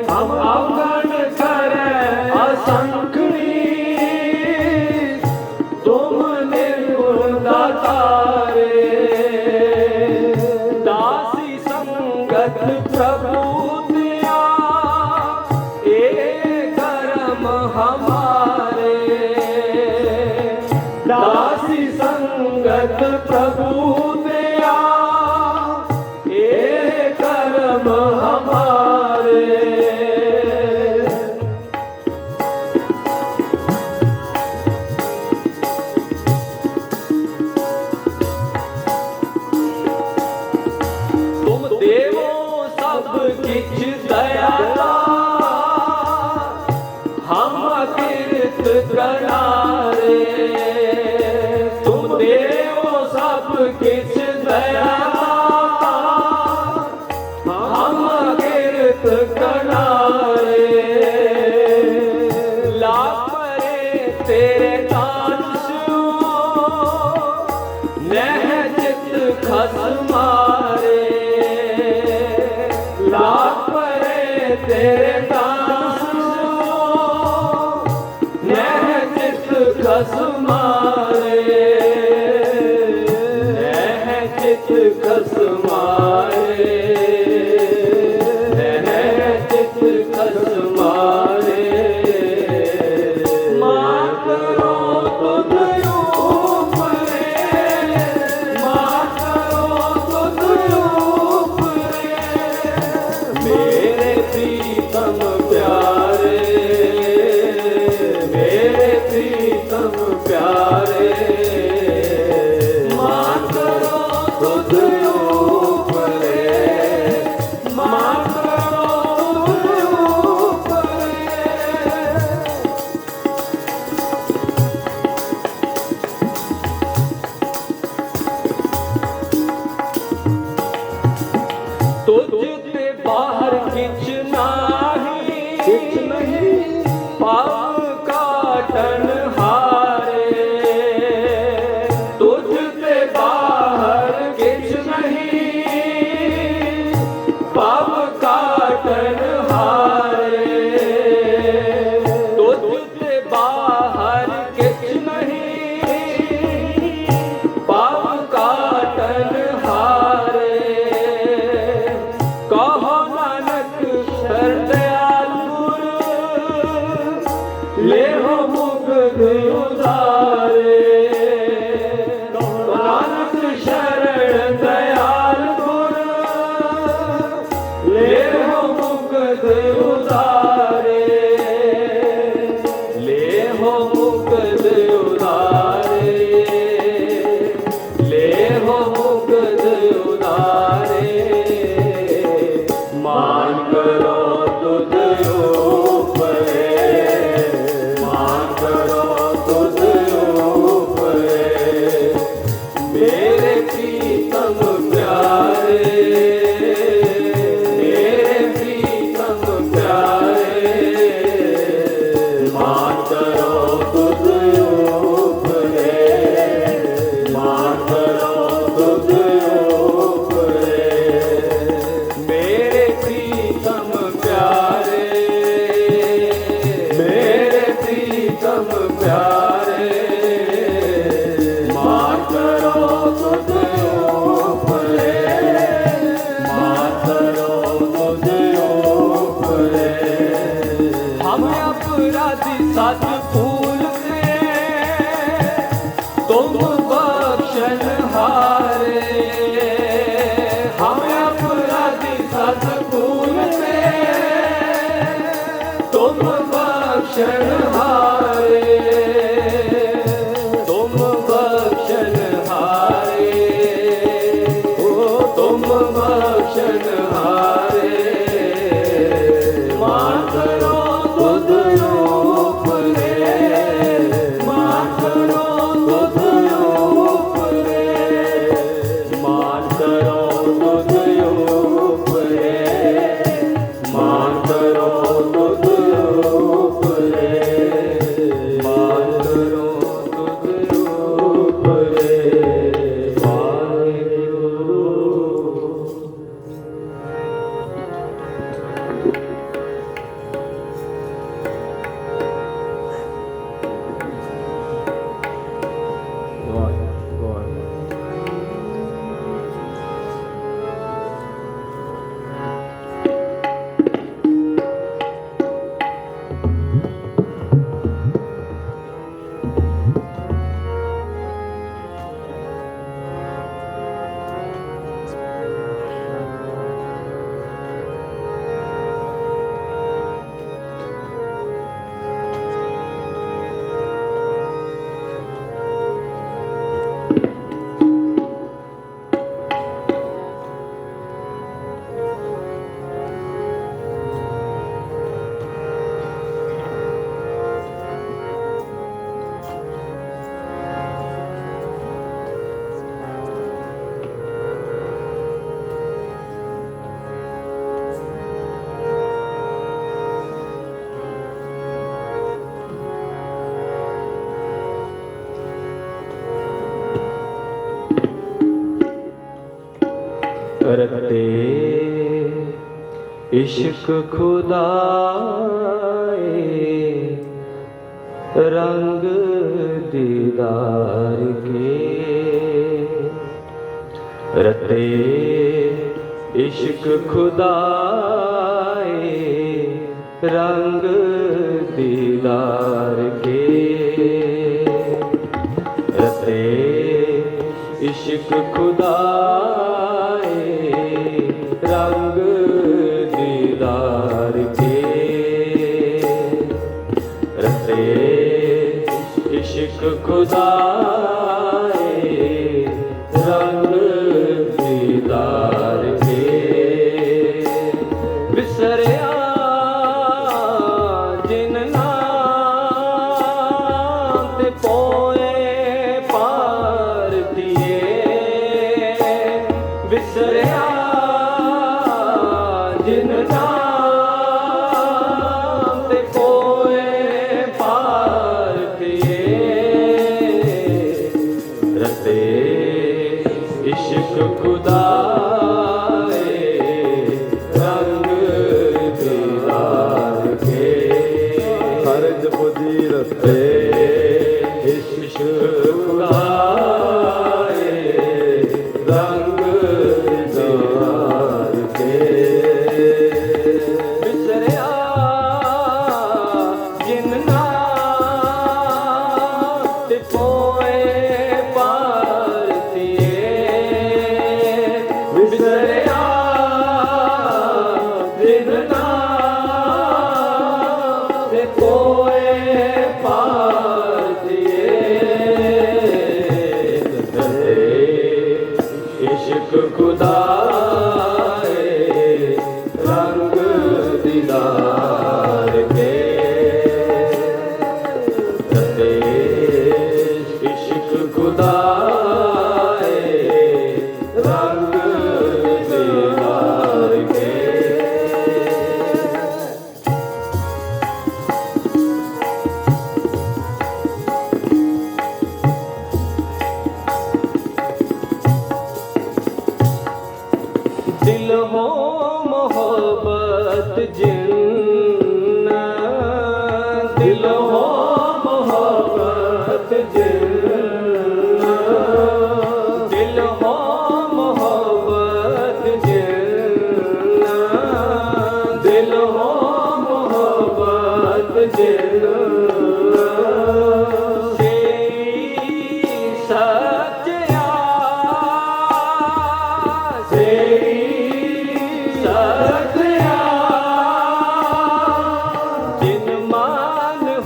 हम अवगन करे असंख्नी तुम निर्गुण दातारे। दासी संगत प्रभु दिया ए कर्म हमारे। दासी संगत प्रभु दिया ए कर्म हमारे। तुम देवो सब किछ दयाला। हम कीर्त करारे। तुम देवो सब किछ दयाला। हम कीर्त करारे। लापरे तेरे दान सो नह चित खसमारे। लापरे तेरे दान सो नह चित खसमारे। नह चित खसमारे। नह चित खसमारे। मान करो तुझ ऊपरे। मान करो तुझ ऊपरे। मेरे प्रीतम प्यारे। मेरे प्रीतम प्यारे। मान करो तुझ ऊपरे। मान करो तुझ ऊपरे। तुझते बाहर किछ नाही। किछ नहीं पाप काटन हारे। तुझते बाहर किछ नहीं पाप काटन हारे। तुझते बाहर किछ नहीं पाप काटन हारे। कहो नानक सरदयाल गुर ले हो मुग्ध उदारे। नानक शरण दयाल गुर ले हो मुग्ध उदारे। ले हो मुग्ध उदारे। ले हो मुग्ध उदारे। मान करो तुझ ऊपरे। मान करो तुझ ऊपरे। मेरे प्रीतम प्यारे। बख्शनहारे, तुम बख्शनहारे, ओ तुम बख्शनहारे। मान करो तुझ ऊपरे, मान करो तुझ ऊपरे, मान करो तुझ ऊपरे, मान करो तुझ ऊपरे, मान करो तुझ ऊपरे। वाहिगुरु। रते इश्क खुदाए, रंग दीदार के। रते इश्क खुदाए, रंग दीदार के। रते इश्क खुदाए, रंग दीदार के। रते इश्क खुदाए, रंग दीदार के। बिसरिया जिन नाम ते पोए पार दिए, बिसरिया जिन नाम ते पोए पार दिए। रते इश्क खुदाए, रंग दीदार के। हरज बुद्धि रते इश्क खुदाए, रंग दीदार के। बिसरिया जिन नाम ते पोए पार दिए, बिसरिया जिन नाम ते पोए पार दिए। इश्क खुदाए, रंग दीदार के। रते इश्क खुदाए, रंग दीदार के। दिल हो मोहब्बत जिन्न, दिल हो मोहब्बत जिन्न, दिल हो मोहब्बत जिन्न, दिल हो मोहब्बत जिन्न। जिन मान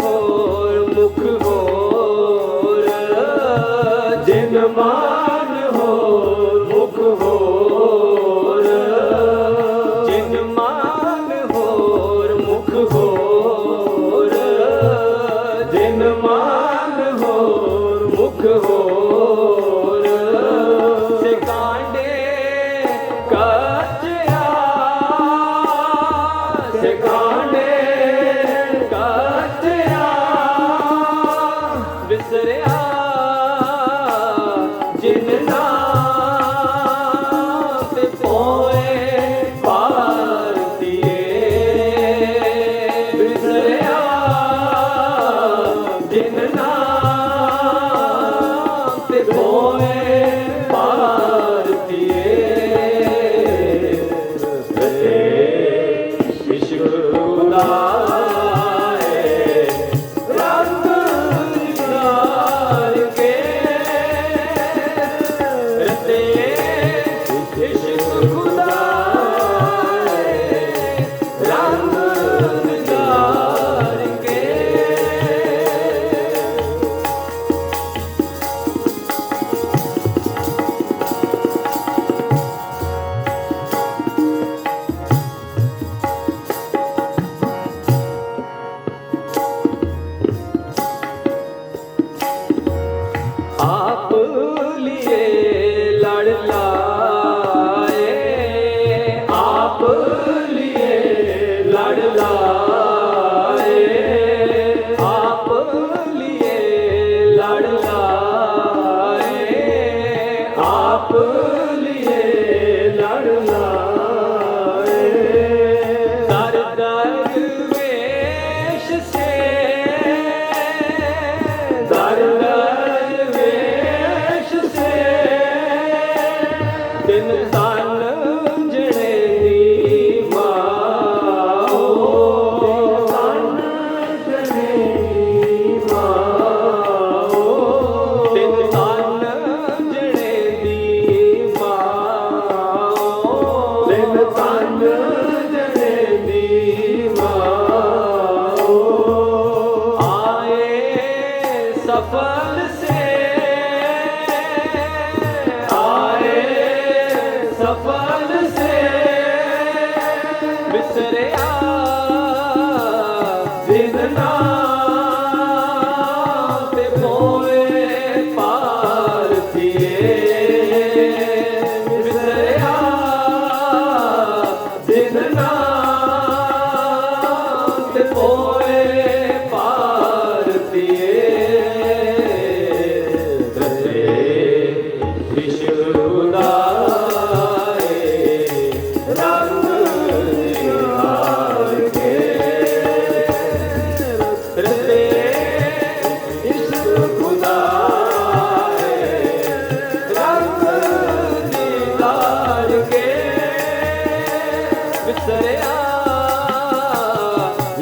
ठिकाने काटिया बिसरिया जिन नाम ते पोए पार दिए बिसरिया जिन नाम ते पोए पार दिए आप लिए लड़ लाए आप लिए लड़ लाए आप लिए लड़ लाए आप लिए लड़ लाए दर दर वेश से दर दिन तन जड़े दी माओ तन जड़े दी माओ दिन तन जड़े दी माओ दिन तन जड़े दी माओ आए सफल से सफल से बिसरिया जिन नाम ते पोए पार दिए बिसरिया जिन नाम ते पोए पार दिए विश्व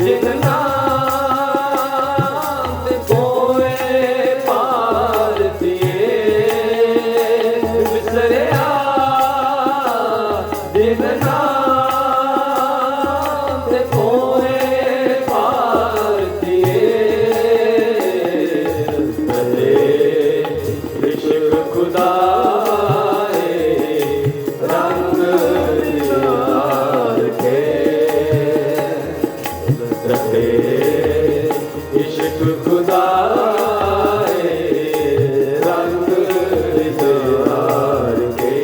जिन नाम ते पोए पार दिए बिसरिया जिन नाम ते पोए पार दिए विश्व खुदा इश्क खुदा रंग दीदार के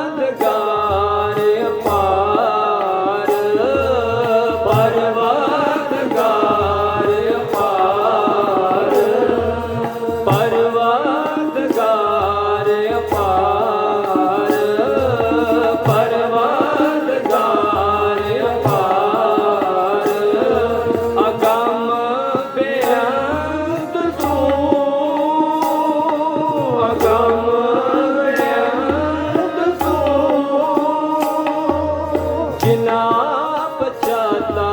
परवरदिगार अपार परवरदिगार अपार परवरदिगार अपार परवरदिगार अपार अगम बेअंत तू अगम जिना पचाता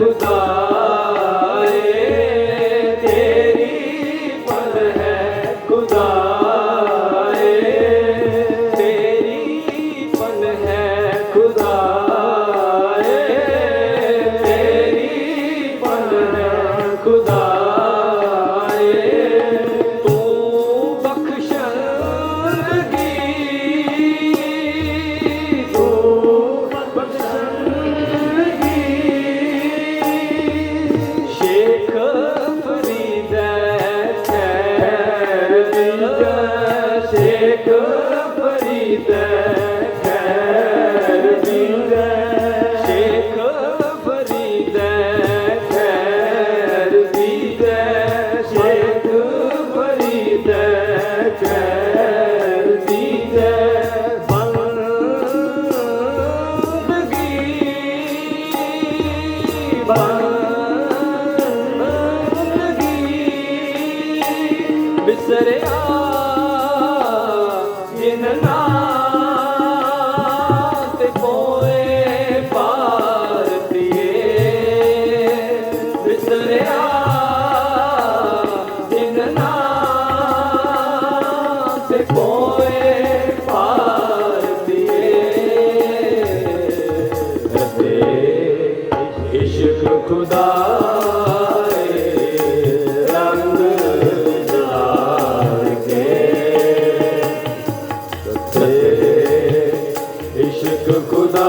खुदाए तेरी पल है खुदाए तेरी पल है खुदाए तेरी पल है खुदाए तू बख्शगी तू बख्शगी शेख फरीद खैर दीदा शेख फरीद खैर दीदा शेख फरीद खैर दीदा शेख फरीद खैर दीदा बंदगी बिसरिया जिन्ना ते पोए पार दिए बिसरिया जिन्ना ते पोए पार दिए इश्क खुदा रंग डाल के इश्क खुदा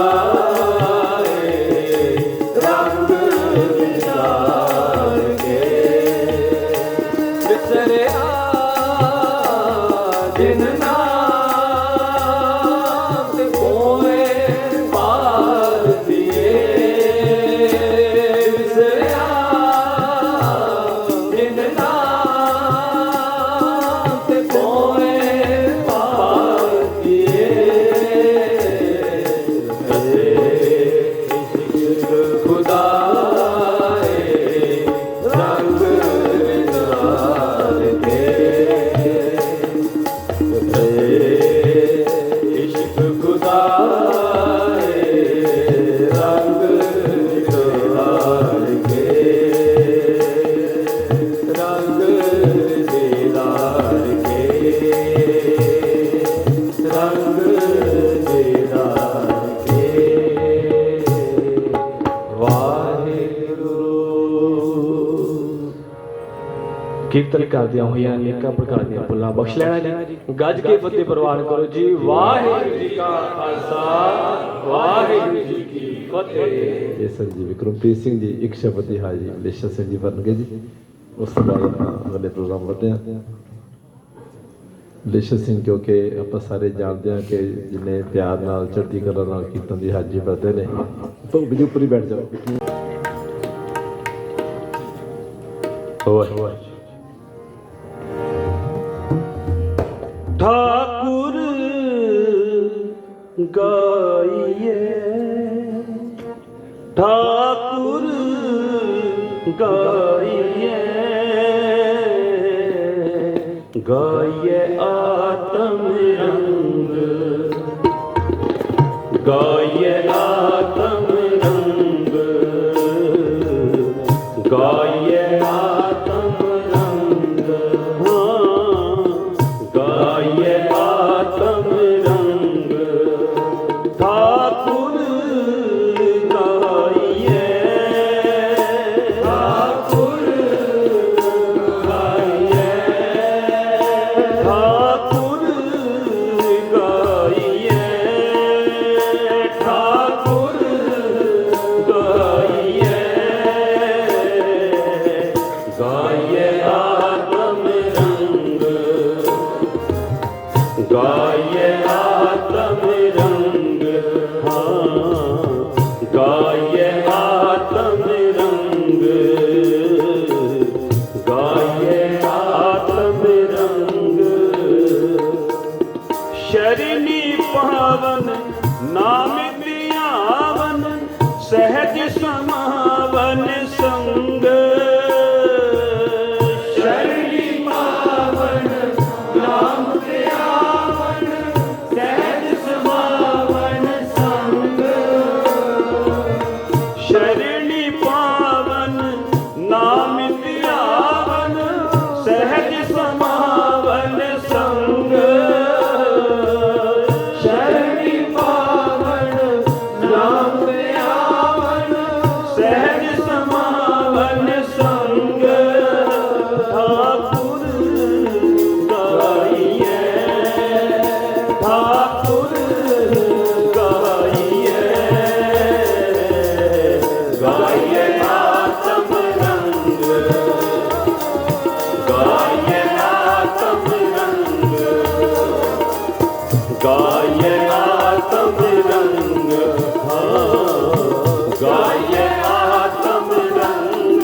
रंग डाल के बिसरिया जिन्ना ते पोए पार दिए बिसरिया जिन्ना ते पोए पार दिए इश्क खुदा रंग डाल के इश्क खुदा रंग डाल के रंग दीदार के रंग दीदार के वाहिगुरु कीर्तन करदियां होइयां नेकां प्रकार ਦੀਆਂ ਭੁੱਲਾਂ ਬਖਸ਼ ਲੈਣਾ ਜੀ ਗੱਜ ਕੇ ਫਤਿਹ ਪ੍ਰਵਾਨ ਕਰੋ ਜੀ ਵਾਹਿਗੁਰੂ ਜੀ ਕਾ ਖਾਲਸਾ ਵਾਹਿਗੁਰੂ ਜੀ ਕੀ ਫਤਿਹ ਇਹ ਸੰਜੀ ਵਿਕਰਮਪ੍ਰੀਤ ਸਿੰਘ ਜੀ ਇੱਕ ਸ਼ਬਦ ਦੀ ਹਾਜ਼ਰੀ ਮਲੇਸ਼ੀਆ ਸਿੰਘ ਜੀ ਵਰਨਗੇ ਜੀ ਉਸ ਤੋਂ ਬਾਅਦ ਆਪਾਂ ਅਗਲੇ ਪ੍ਰੋਗਰਾਮ ਵਧਦੇ ਹਾਂ ਮਲੇਸ਼ੀਆ ਸਿੰਘ ਕਿਉਂਕਿ ਆਪਾਂ ਸਾਰੇ ਜਾਣਦੇ ਹਾਂ ਕਿ ਜਿੰਨੇ ਪਿਆਰ ਨਾਲ ਚੜ੍ਹਦੀ ਕਲਾ ਨਾਲ ਕੀਰਤਨ ਦੀ ਹਾਜ਼ਰੀ ਭਰਦੇ ਨੇ ਤੋਂ ਵੀ ਉੱਪਰ ਹੀ ਬੈਠ ਜਾਓ ਹੋਏ ठाकुर गाइए ठाकुर गाइए गाइए आत्म रंग गाइए आत्म रंग गाइए आत्म रंग गाइए आत्म रंग ठाकुर गाइए ठाकुर गाइए ठाकुर गाइए ठाकुर गाइए गाइए आत्म रंग गाइए आत्म रंग हाँ गाइए आत्म रंग गाइए आत्म रंग शरणी पावन नाम दियावन सहज समावन संग शरणी पावन नाम दियावन सहज समावन संग शरणी पावन सहज समावन संग ठाकुर गाइए, ठाकुर गाइए, गाइए आत्म रंग, गाइए आत्म रंग, गाइए आत्म रंग, हाँ गाइए आत्म रंग।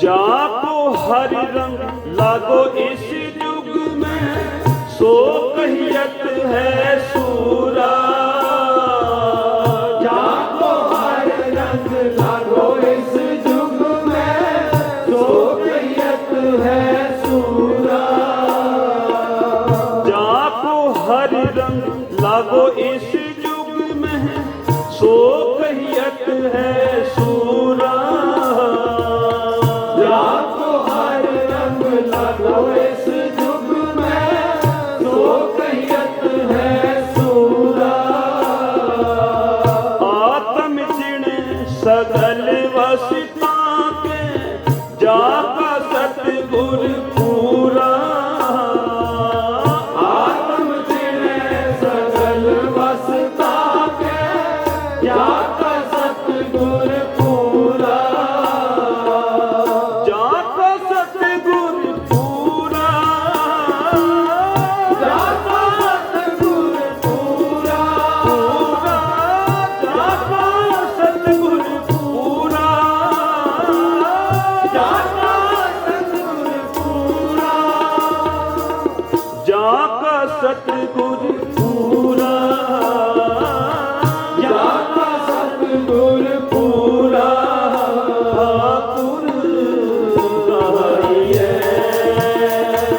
जाको हरि रंग लागो इस युग में, सो कहियत है सूरा। जाको हर रंग लागो इस युग में, सो कहियत है सूरा। जाको हरि रंग लागो इस युग में, सो कहियत है सूरा। जाको हर रंग लागो इस युग में, सो कहियत है सूरा। आत्म जिण सगल वसिता के, जाका सतगुर पूरा। आत्म जिणे सगल वसता के, जाका सतगुर पूरा। जाका सतगुर पूरा, जाका सतगुर पूरा। जाका सतगुर पूरा, जाका सतगुर पूरा। जाका सतगुर पूरा, जाका सतगुर पूरा। ठाकुर गाइए,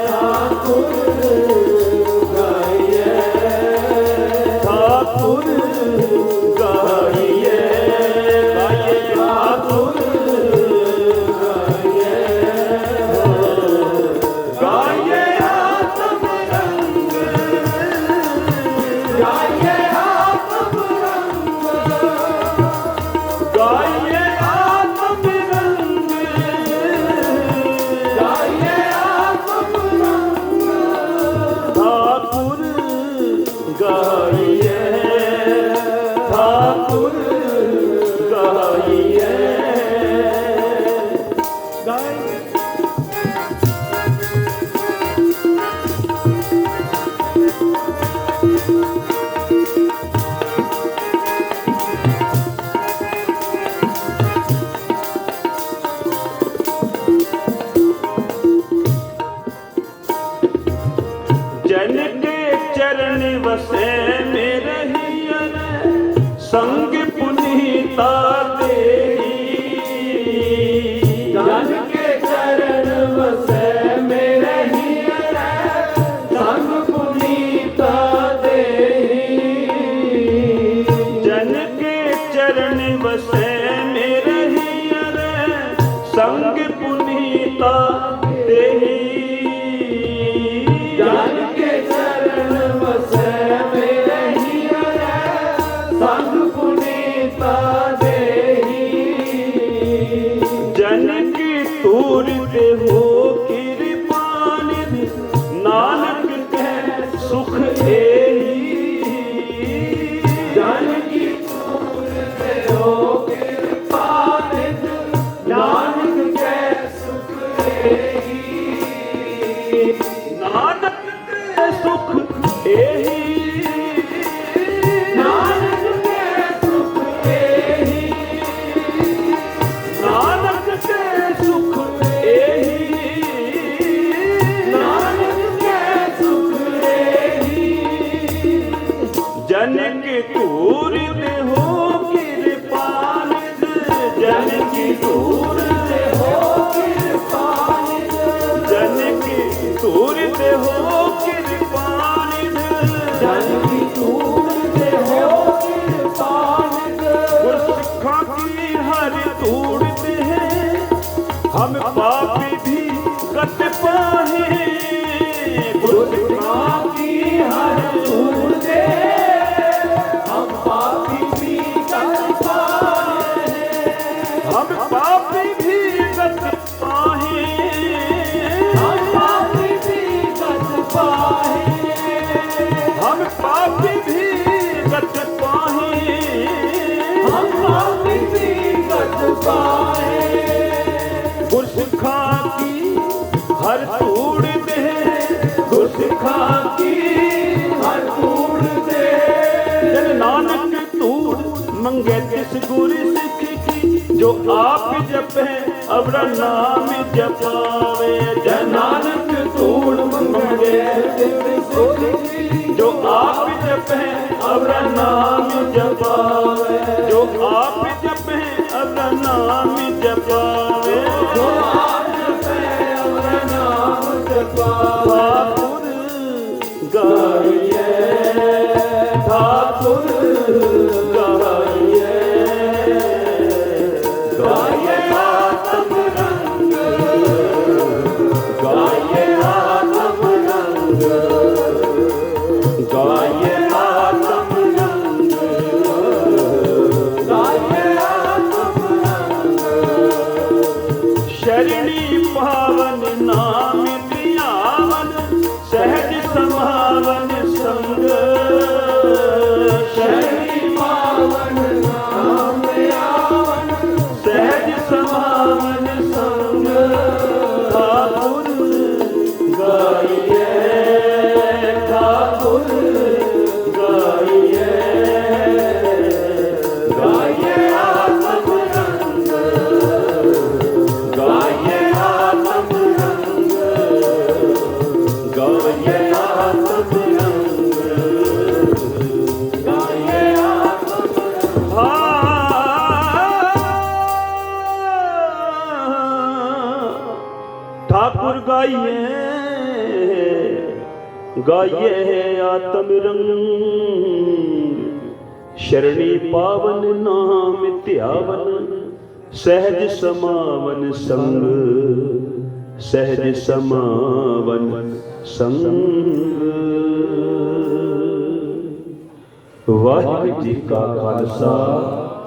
ठाकुर गाइए, ठाकुर गाइए, गाइए ठाकुर गाइए, गाइए आत्म रंग, गाइए आत्म रंग, गाइए आत्म रंग, गाइए आत्म रंग। ठाकुर गाइए, ठाकुर गाइए, गाइए। जन के चरण वसे में रहियर, संग पुनीता तेरी। जन के चरण वसे में रहियर, संग पुनीता देहि। जन के चरण वसे में रहियर, संग पुनीता तेरी। जन के चरण वसे में रहियर, संग पुनीता देहि। जन की तूड़ते हो कृपानित गुरसिखा की हर तूड़ते हैं हम पापी भी गत पाहे गुरसिखा की हर तूड़ते हम पापी भी गत पाहे हम पापी भी गत पाहे हम पापी भी गत पाहे हम पापी भी गत पाहे हम पापी भी गत पाहे गुरसिखा की हर तूड़ दे गुरसिखा की हर तूड़ दे जन नानक तूड़ मंगे तिस गुर सिख की जो आप जपे अवरा नाम जपावे जन नानक तूड़ मंगे तिस गुर की जो आप जपे अवरा नाम जपावे जो आप जपे अवरा नाम जपावे जो आप जपे अवरा नाम जपावे गाइए ठाकुर गाइए गाइए आत्म रंग गाइए आत्म रंग गाइए आत्म रंग गाइए आत्म रंग शरणी पावन नाम ध्यावन सहज समावन संग शरणी पावन नाम ध्यावन सहज समावन संग ठाकुर गाइए ठाकुर गाइए गाइए आत्म रंग गाइए आत्म रंग गाइए आत्म रंग गाइए आत्म ठाकुर गाइए गाइए आत्म रंग शरणी पावन नाम ध्यावन सहज समावन संग सहज समावन संग वाहिगुरु जी का खालसा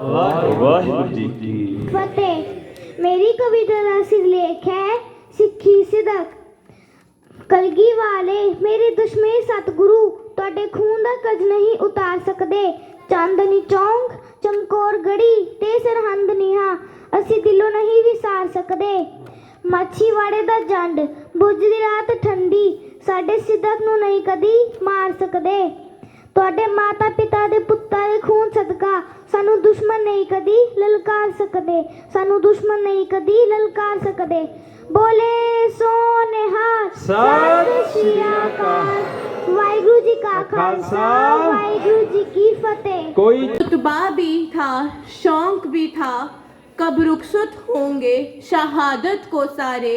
वाहिगुरु जी की फतेह। मेरी कविता का सिरलेख है सिੱਖੀ ਸਿਦਕ। ਕਲਗੀ ਵਾਲੇ ਮੇਰੇ ਦੁਸ਼ਮਣ ਸਤਿਗੁਰੂ ਤੁਹਾਡੇ ਖੂਨ ਦਾ ਕਰਜ਼ ਨਹੀਂ ਉਤਾਰ ਸਕਦੇ। ਚਾਂਦਨੀ ਚੌਂਕ ਚਮਕੌਰ ਗੜੀ ਤੇ ਸਰਹੰਦ ਨੀਹਾਂ ਅਸੀਂ ਦਿਲੋਂ ਨਹੀਂ ਵਿਸਾਰ ਸਕਦੇ। ਮਾਛੀਵਾੜੇ ਦਾ ਜੰਡ ਬੁੱਝਦੀ ਰਾਤ ਠੰਡੀ ਸਾਡੇ ਸਿਦਕ ਨੂੰ ਨਹੀਂ ਕਦੀ ਮਾਰ ਸਕਦੇ। ਤੁਹਾਡੇ ਮਾਤਾ ਪਿਤਾ ਦੇ ਪੁੱਤਾਂ ਦੇ ਖੂਨ ਸਦਕਾ ਸਾਨੂੰ ਦੁਸ਼ਮਣ ਨਹੀਂ ਕਦੀ ਲਲਕਾਰ ਸਕਦੇ। ਸਾਨੂੰ ਦੁਸ਼ਮਣ ਨਹੀਂ ਕਦੀ ਲਲਕਾਰ ਸਕਦੇ। बोले सोनेहा सत श्री अकाल। वाहिगुरु जी का खालसा वाहिगुरु जी की फतेह। कोई रुतबा भी था शौक भी था कब रुखसत होंगे शहादत को सारे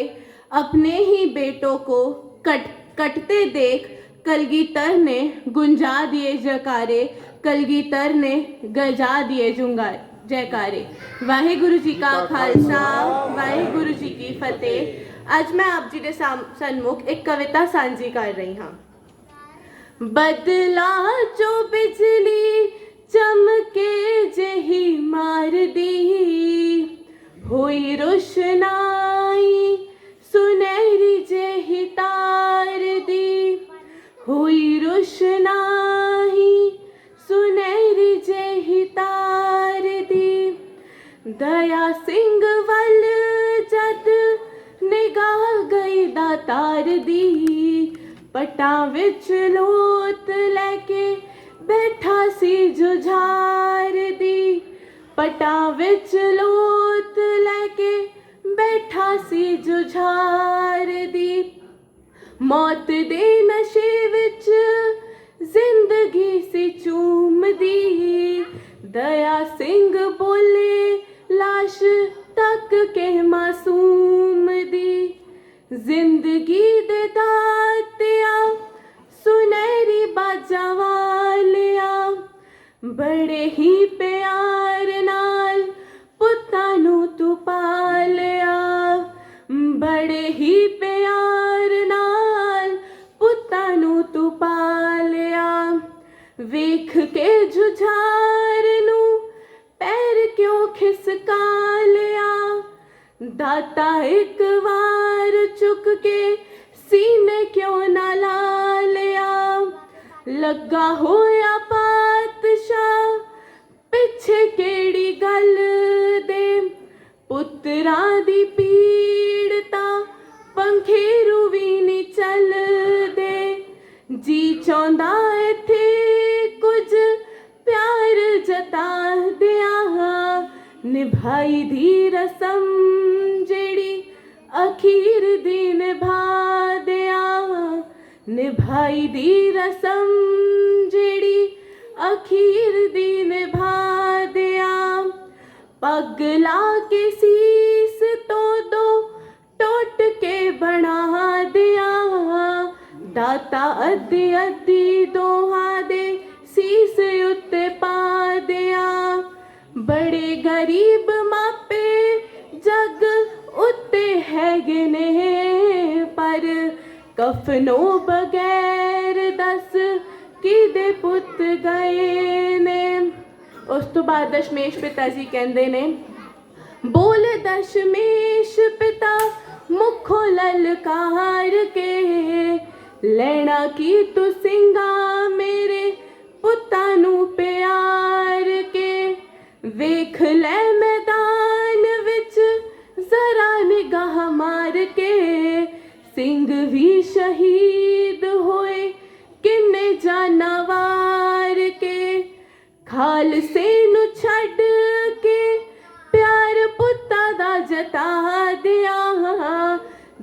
अपने ही बेटों को कटते देख कलगीधर ने गुंजा दिए जयकारे कलगीधर ने गजा दिए जयकारे। वाहिगुरु जी का खालसा वाहिगुरु जी की फतेह। आज मैं आप जी के सन्मुख एक कविता साझी कर रही हूँ। बदला जो बिजली चमके जही मार दी हुई रोशनाई सुनहरी जही तार दी हुई रोशनाई सुनहरी जही तार दी। दया सिंह वल जद निगाह गई दातार दी पटा विच लोत लैके बैठा सी जुझार दी पटा विच लोत लैके बैठा सी जुझार दी। मौत दे नशे विच जिंदगी सी चूमदी दया सिंह बोले लाश तक के मासूम दी। जिंदगी दे दातिया सुनहरी बाजावा बड़े ही प्यार नाल पुत्तां नूं तू पालिया, बड़े ही प्यार नाल पुत्तां नूं तू पालिया। वेख के जुझार नूं पैर क्यों खिसका लिया, दाता एक वार चुक के सीने क्यों ना ला लिया। लगा होया पातशाह पिछे केड़ी गल दे, पुत्तरां दी पीड़ तां पंखेरू भी नहीं चलदे। जी चाहुंदा इत्थे कुछ प्यार जता दिया, निभाई दी रसम जेड़ी अखीर दी निभा दिया, निभाई दी रसम जेड़ी अखीर दी निभा दिया। पग ला के सीस तो दो टोट के बना दिया, दाता अद्धी अद्धी दोहां दे सीस उत्ते पा दिया। बड़े गरीब मापे जग उत्ते हैगे ने, पर कफनों बगैर दस किदे पुत गए ने। उस तो बाद दशमेश पिता जी कहंदे ने, बोल दशमेश पिता मुखों ललकार के, लेना की तू सिंगा मेरे पुत्तां नूं प्यार के। वेख ले मैदान विच जरा निगाह मार के, सिंह भी शहीद होए किन्ने जानवार के। खालसे नूं छड्ड के प्यार पुत्तां दा जता दिया,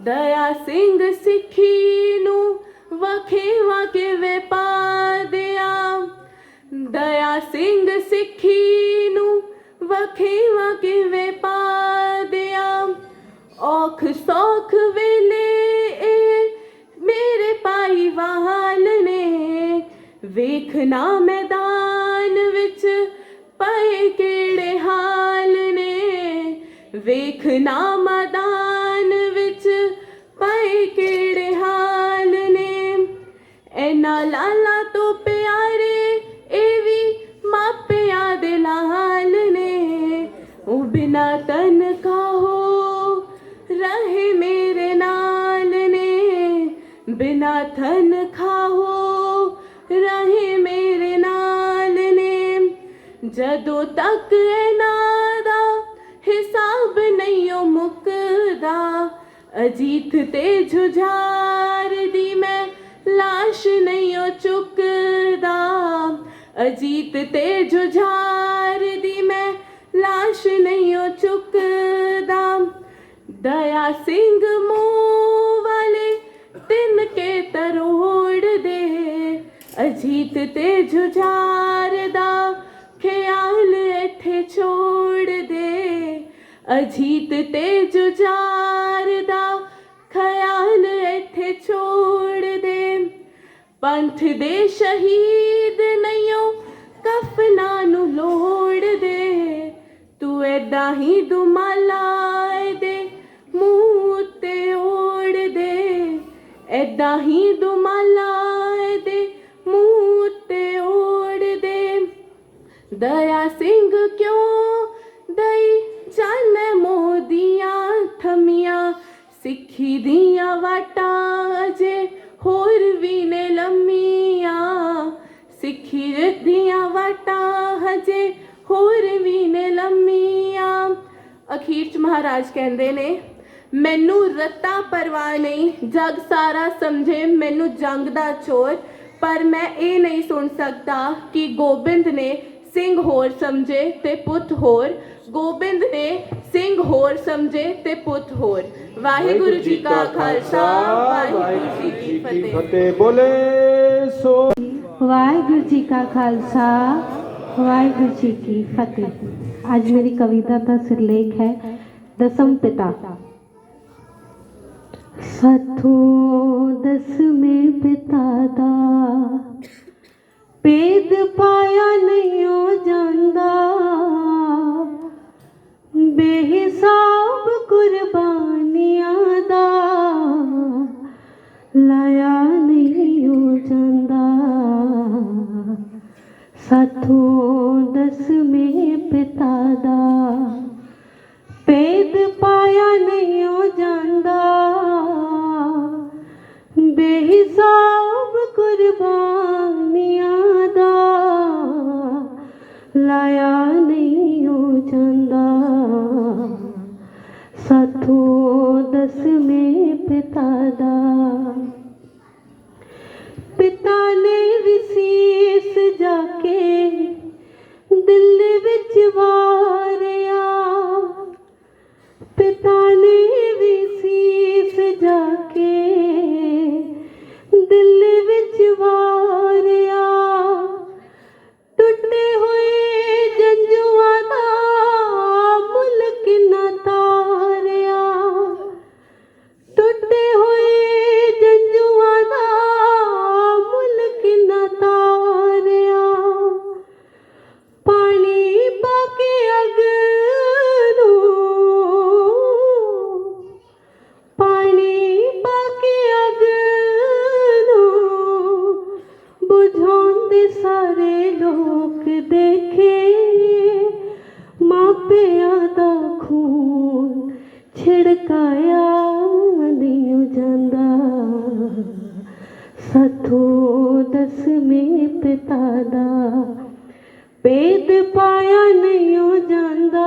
दया सिंह सिੱਖੀ ਨੂੰ ਵਖੇਵਾ ਕਿਵੇਂ ਪਾ ਦਿਆ। ਦਇਆ ਸਿੰਘ ਸਿੱਖੀ ਨੂੰ ਵਖੇਵਾ ਕਿਵੇਂ ਪਾ ਦਿਆ। ਔਖ ਸੌਖ ਵੇਲੇ ਇਹ ਮੇਰੇ ਭਾਈ ਵਾਲ ਨੇ, ਵੇਖਣਾ ਮੈਦਾਨ ਵਿੱਚ ਪਏ ਕਿਹੜੇ ਹਾਲ ਨੇ, ਵੇਖਣਾ ਮੈਦਾਨ ਵਿੱਚ ਪਏ ਕਿਹੜੇ ਹਾਲ ਨੇ। ਇਹਨਾਂ ਲਾਲਾਂ ਤੋਂ ਪਿਆਰੇ ਇਹ ਵੀ ਮਾਪਿਆਂ ਦੇ ਲਾਲ ਨੇ, ਉਹ ਬਿਨਾ ਤਨਖਾਹੋ ਰਹੇ ਮੇਰੇ ਨਾਲ ਨੇ, ਬਿਨਾ ਤਨਖਾਹੋ ਰਹੇ ਮੇਰੇ ਨਾਲ ਨੇ। ਜਦੋਂ ਤੱਕ ਇਹਨਾਂ ਦਾ ਹਿਸਾਬ ਨਹੀਂ ਉਹ ਮੁੱਕਦਾ, ਅਜੀਤ ਤੇ ਜੁਝਾਰ ਦੀ ਮੈਂ ਲਾਸ਼ ਨਹੀਂ ਉਹ ਚੁੱਕਦਾ, ਅਜੀਤ ਤੇ ਜੁਝਾਰ ਦੀ ਮੈਂ ਲਾਸ਼ ਨਹੀਂ ਉਹ ਚੁੱਕਦਾ। ਦਇਆ ਸਿੰਘ ਮੂੰਹ ਵਾਲੇ ਤਿੰਨ ਕੇ ਤਰੋੜ ਦੇ, ਅਜੀਤ ਤੇ ਜੁਝਾਰ ਦਾ ਖਿਆਲ ਇੱਥੇ ਛੋੜ ਦੇ, ਅਜੀਤ ਤੇ ਜੁਝਾਰ ਦਾ ਖਿਆਲ ਇੱਥੇ ਛੋੜ ਦੇ। ਪੰਥ ਦੇ ਸ਼ਹੀਦ ਨਹੀਂਓ ਕਫਨਾਂ ਨੂੰ ਲੋੜ ਦੇ, ਤੂੰ ਏਦਾਂ ਹੀ ਦੁਮਾਲਾ ਇਹਦੇ ਮੂੰਹ ਉੱਤੇ ਓੜ ਦੇ, ਏਦਾਂ ਹੀ ਦੁਮਾਲਾ ਇਹਦੇ ਮੂੰਹ ਉੱਤੇ ਓੜ ਦੇ। ਦਇਆ ਸਿੰਘ ਕਿਉਂ ਦਈ ਜਾਣੇ ਮੋਦੀਆਂ ਥਮੀਆਂ, ਸਿੱਖੀ ਦੀਆਂ ਵਾਟਾਂ ਅਜੇ ਹੋਰ ਵੀ ਨੇ ਲੰਮੀਆਂ, ਸਿੱਖੀ ਦੀਆਂ ਵਾਟਾਂ ਹਜੇ ਹੋਰ ਵੀ ਨੇ ਲੰਮੀਆਂ। ਅਖੀਰ 'ਚ ਮਹਾਰਾਜ ਕਹਿੰਦੇ ਨੇ, ਮੈਨੂੰ ਰੱਤਾ ਪਰਵਾਹ ਨਹੀਂ, ਜਗ ਸਾਰਾ ਸਮਝੇ ਮੈਨੂੰ ਜੰਗ ਦਾ ਚੋਰ, ਪਰ ਮੈਂ ਇਹ ਨਹੀਂ ਸੁਣ ਸਕਦਾ ਕਿ ਗੋਬਿੰਦ ਨੇ ਸਿੰਘ ਹੋਰ ਸਮਝੇ ਤੇ ਪੁੱਤ ਹੋਰ, ਗੋਬਿੰਦ ਨੇ ਸਿੰਘ ਹੋਰ ਸਮਝੇ ਤੇ ਪੁੱਤ ਹੋਰ। ਵਾਹਿਗੁਰੂ ਜੀ ਕਾ ਖਾਲਸਾ, ਵਾਹਿਗੁਰੂ ਜੀ ਕੀ ਫਤਿਹ। ਬੋਲੇ ਸੋ ਵਾਹਿਗੁਰੂ ਜੀ ਕਾ ਖਾਲਸਾ, ਵਾਹਿਗੁਰੂ ਜੀ ਕੀ ਫਤਿਹ। ਅੱਜ ਮੇਰੀ ਕਵਿਤਾ ਦਾ ਸਿਰਲੇਖ ਹੈ ਦਸਮ ਪਿਤਾ। ਸਾਥੋਂ ਦਸਵੇਂ ਪਿਤਾ ਦਾ ਭੇਦ ਪਾਇਆ ਨਹੀਂ ਜਾਂਦਾ ਬੇਹਿਸਾਬ ਕੁਰਬਾਨੀਆਂ ਦਾ ਲਾਇਆ ਨਹੀਂ ਹੋ ਜਾਂਦਾ ਸਾਥੋਂ ਦਸਵੇਂ ਪਿਤਾ ਦਾ ਭੇਦ ਪਾਇਆ ਨਹੀਂ ਹੋ ਜਾਂਦਾ ਬੇਹਿਸਾਬ ਕੁਰਬਾਨੀਆਂ ਦਾ ਲਾਇਆ ਨਹੀਂ ਹੋ ਜਾਂਦਾ ਸਾਥੋਂ ਦਸਵੇਂ ਪਿਤਾ ਦਾ ਪਿਤਾ ਨੇ ਵੀ ਸੀਸ ਜਾ ਕੇ ਦਿਲ ਵਿੱਚ ਵਾਰਿਆ ਪਿਤਾ ਨੇ ਵੀ ਸੀਸ ਜਾ ਕੇ ਦਿਲ ਵਿੱਚ ਵਾਰਿਆ ਟੁੱਟੇ ਹੋਏ ਜੰਜੂਆਂ ਦਾ ਮੁੱਲ ਕਿੰਨਾ ਤਾਰਿਆ ਟੁੱਟੇ ਹੋਏ ਜੰਜੂਆਂ ਦਾ ਮੁੱਲ ਕਿੰਨਾ ਤਾਰਿਆ ਪਾਣੀ ਪਾ ਕੇ ਅੱਗ ਨੂੰ ਪਾਣੀ ਪਾ ਕੇ ਅੱਗ ਨੂੰ ਬੁਝਾਉਂਦੇ ਸਾਰੇ ਲੋਕ ਦੇਖੇ ਮਾਪਿਆਂ ਦਾ ਖੂਨ ਛਿੜਕਾਇਆ ਨਹੀਂ ਜਾਂਦਾ ਸਾਥੋਂ ਦਸਵੇਂ ਪਿਤਾ ਦਾ ਭੇਦ ਪਾਇਆ ਨਹੀਂ ਹੋ ਜਾਂਦਾ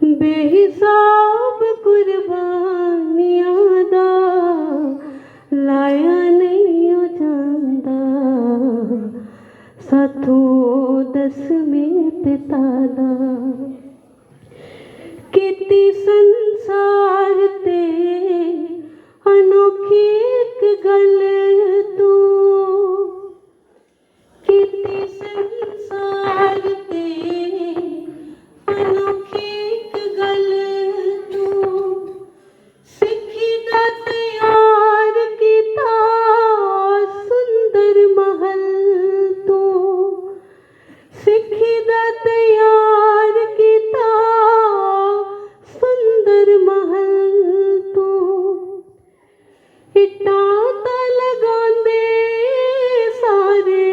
ਬੇਹਿਸਾਬ ਕੁਰਬਾਨੀਆਂ ਦਾ ਲਾਇਆ ਨਹੀਂ ਹੋ ਜਾਂਦਾ ਸਾਥੋਂ ਦਸਵੇਂ ਪਿਤਾ ਦਾ ਕੀਤੀ ਸੰਸਾਰ ਤੇ ਅਨੋਖੀ ਇੱਕ ਗੱਲ ਤੂੰ ਕੀਤੀ ਸੰਸਾਰ ਤੇ ਅਨੋਖੀ ਇੱਕ ਗੱਲ ਤੂੰ ਸਿੱਖੀ ਦਾ ਤਿਆਰ ਕੀਤਾ ਸੁੰਦਰ ਮਹਲ ਤੂੰ ਸਿੱਖੀ ਦਾ ਤਿਆਰ ਕੀਤਾ ਸੁੰਦਰ ਮਹਲ ਤੂੰ ਇੱਟਾਂ ਤਾਂ ਲਗਾਉਂਦੇ ਸਾਰੇ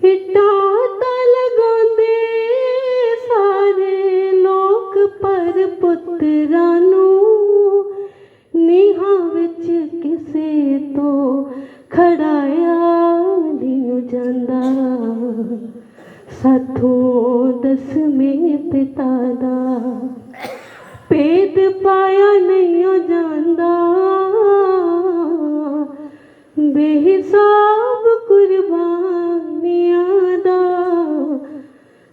ਇੱਟਾਂ ਤਾਂ ਲਗਾਉਂਦੇ ਸਾਰੇ ਲੋਕ ਪਰ ਪੁੱਤਰਾਂ ਨੂੰ ਨੀਹਾਂ ਵਿੱਚ ਕਿਸੇ ਤੋਂ ਖੜਾਇਆ ਨਹੀਂ ਜਾਂਦਾ ਸਾਥੋਂ ਦਸਵੇਂ ਪਿਤਾ ਦਾ ਭੇਦ ਪਾਇਆ ਨਹੀਂ ਹੋ ਜਾਂਦਾ ਬੇਹਿਸਾਬ ਕੁਰਬਾਨੀਆਂ ਦਾ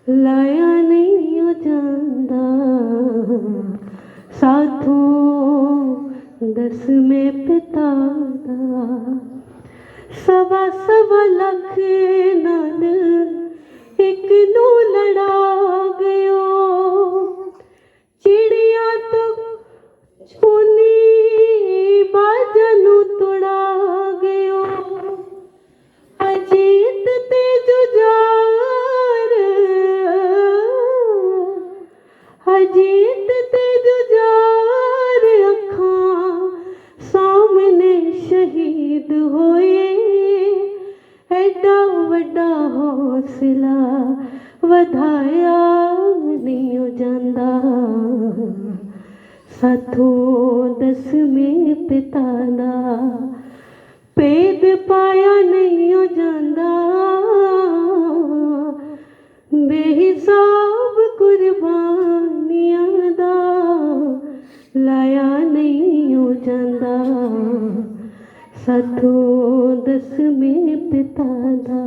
ਲਾਇਆ ਨਹੀਂ ਹੋ ਜਾਂਦਾ ਸਾਥੋਂ ਦਸਵੇਂ ਪਿਤਾ ਦਾ ਸਵਾ ਲੱਖ ਨਾਲ ਇੱਕ ਨੂੰ ਲੜਾ ਗਇਓ ਚਿੜੀਆਂ ਤੋਂ ਚੂਨੀ ਬਾਜਾਂ ਨੂੰ ਤੁੜਾ ਗਇਓ ਅਜੀਤ ਤੇ ਜੁਝਾਰ ਅਜੀਤ ਤੇ ਜੁਝਾਰ ਅੱਖਾਂ ਸਾਹਮਣੇ ਸ਼ਹੀਦ ਹੋਏ ਐਡਾ ਵੱਡਾ ਹੌਸਲਾ ਵਧਾਇਆ ਨਹੀਂ ਹੋ ਜਾਂਦਾ ਸਾਥੋਂ ਦਸਵੇਂ ਪਿਤਾ ਦਾ ਭੇਦ ਪਾਇਆ ਨਹੀਂ ਹੋ ਜਾਂਦਾ ਬੇਹਿਸਾਬ ਕੁਰਬਾਨੀਆਂ ਦਾ ਲਾਇਆ ਨਹੀਂ ਹੋ ਜਾਂਦਾ ਸਾਥੋਂ ਦਸਵੇਂ ਪਿਤਾ ਦਾ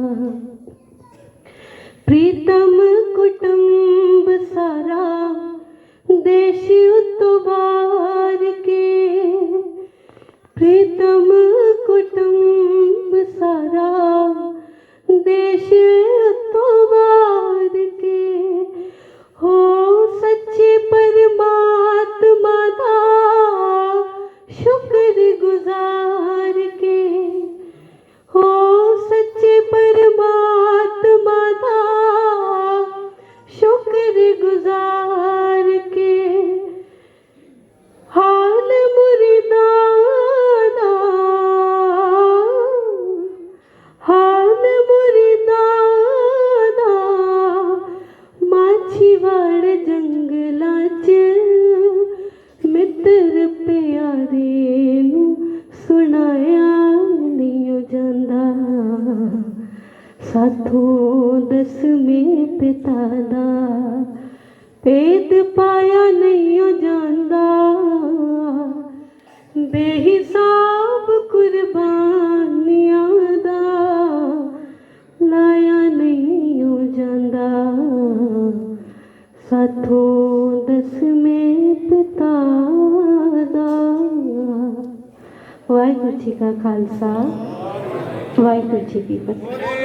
ਪ੍ਰੀਤਮ ਕੁਟੁੰਬ ਸਾਰਾ ਦੇਸ਼ ਉਤੋਂ ਵਾਰ ਕੇ ਪ੍ਰੀਤਮ ਕੁਟੁੰਬ ਸਾਰਾ ਦੇਸ਼ ਉਤੋਂ ਵਾਰ ਕੇ ਹੋ ਸੱਚੇ ਪਰਮਾਤਮਾ ਦਾ ਸ਼ੁਕਰ ਗੁਜ਼ਾਰ ਕੇ ਹੋ साथों दसवें पिता दा भेद पाया नहीं हो जांदा, बेहिसाब कुर्बानियां दा लाया नहीं हो जांदा। साथों दसवें पिता दा। वाहिगुरू जी का खालसा, वाहिगुरू जी की फतेह।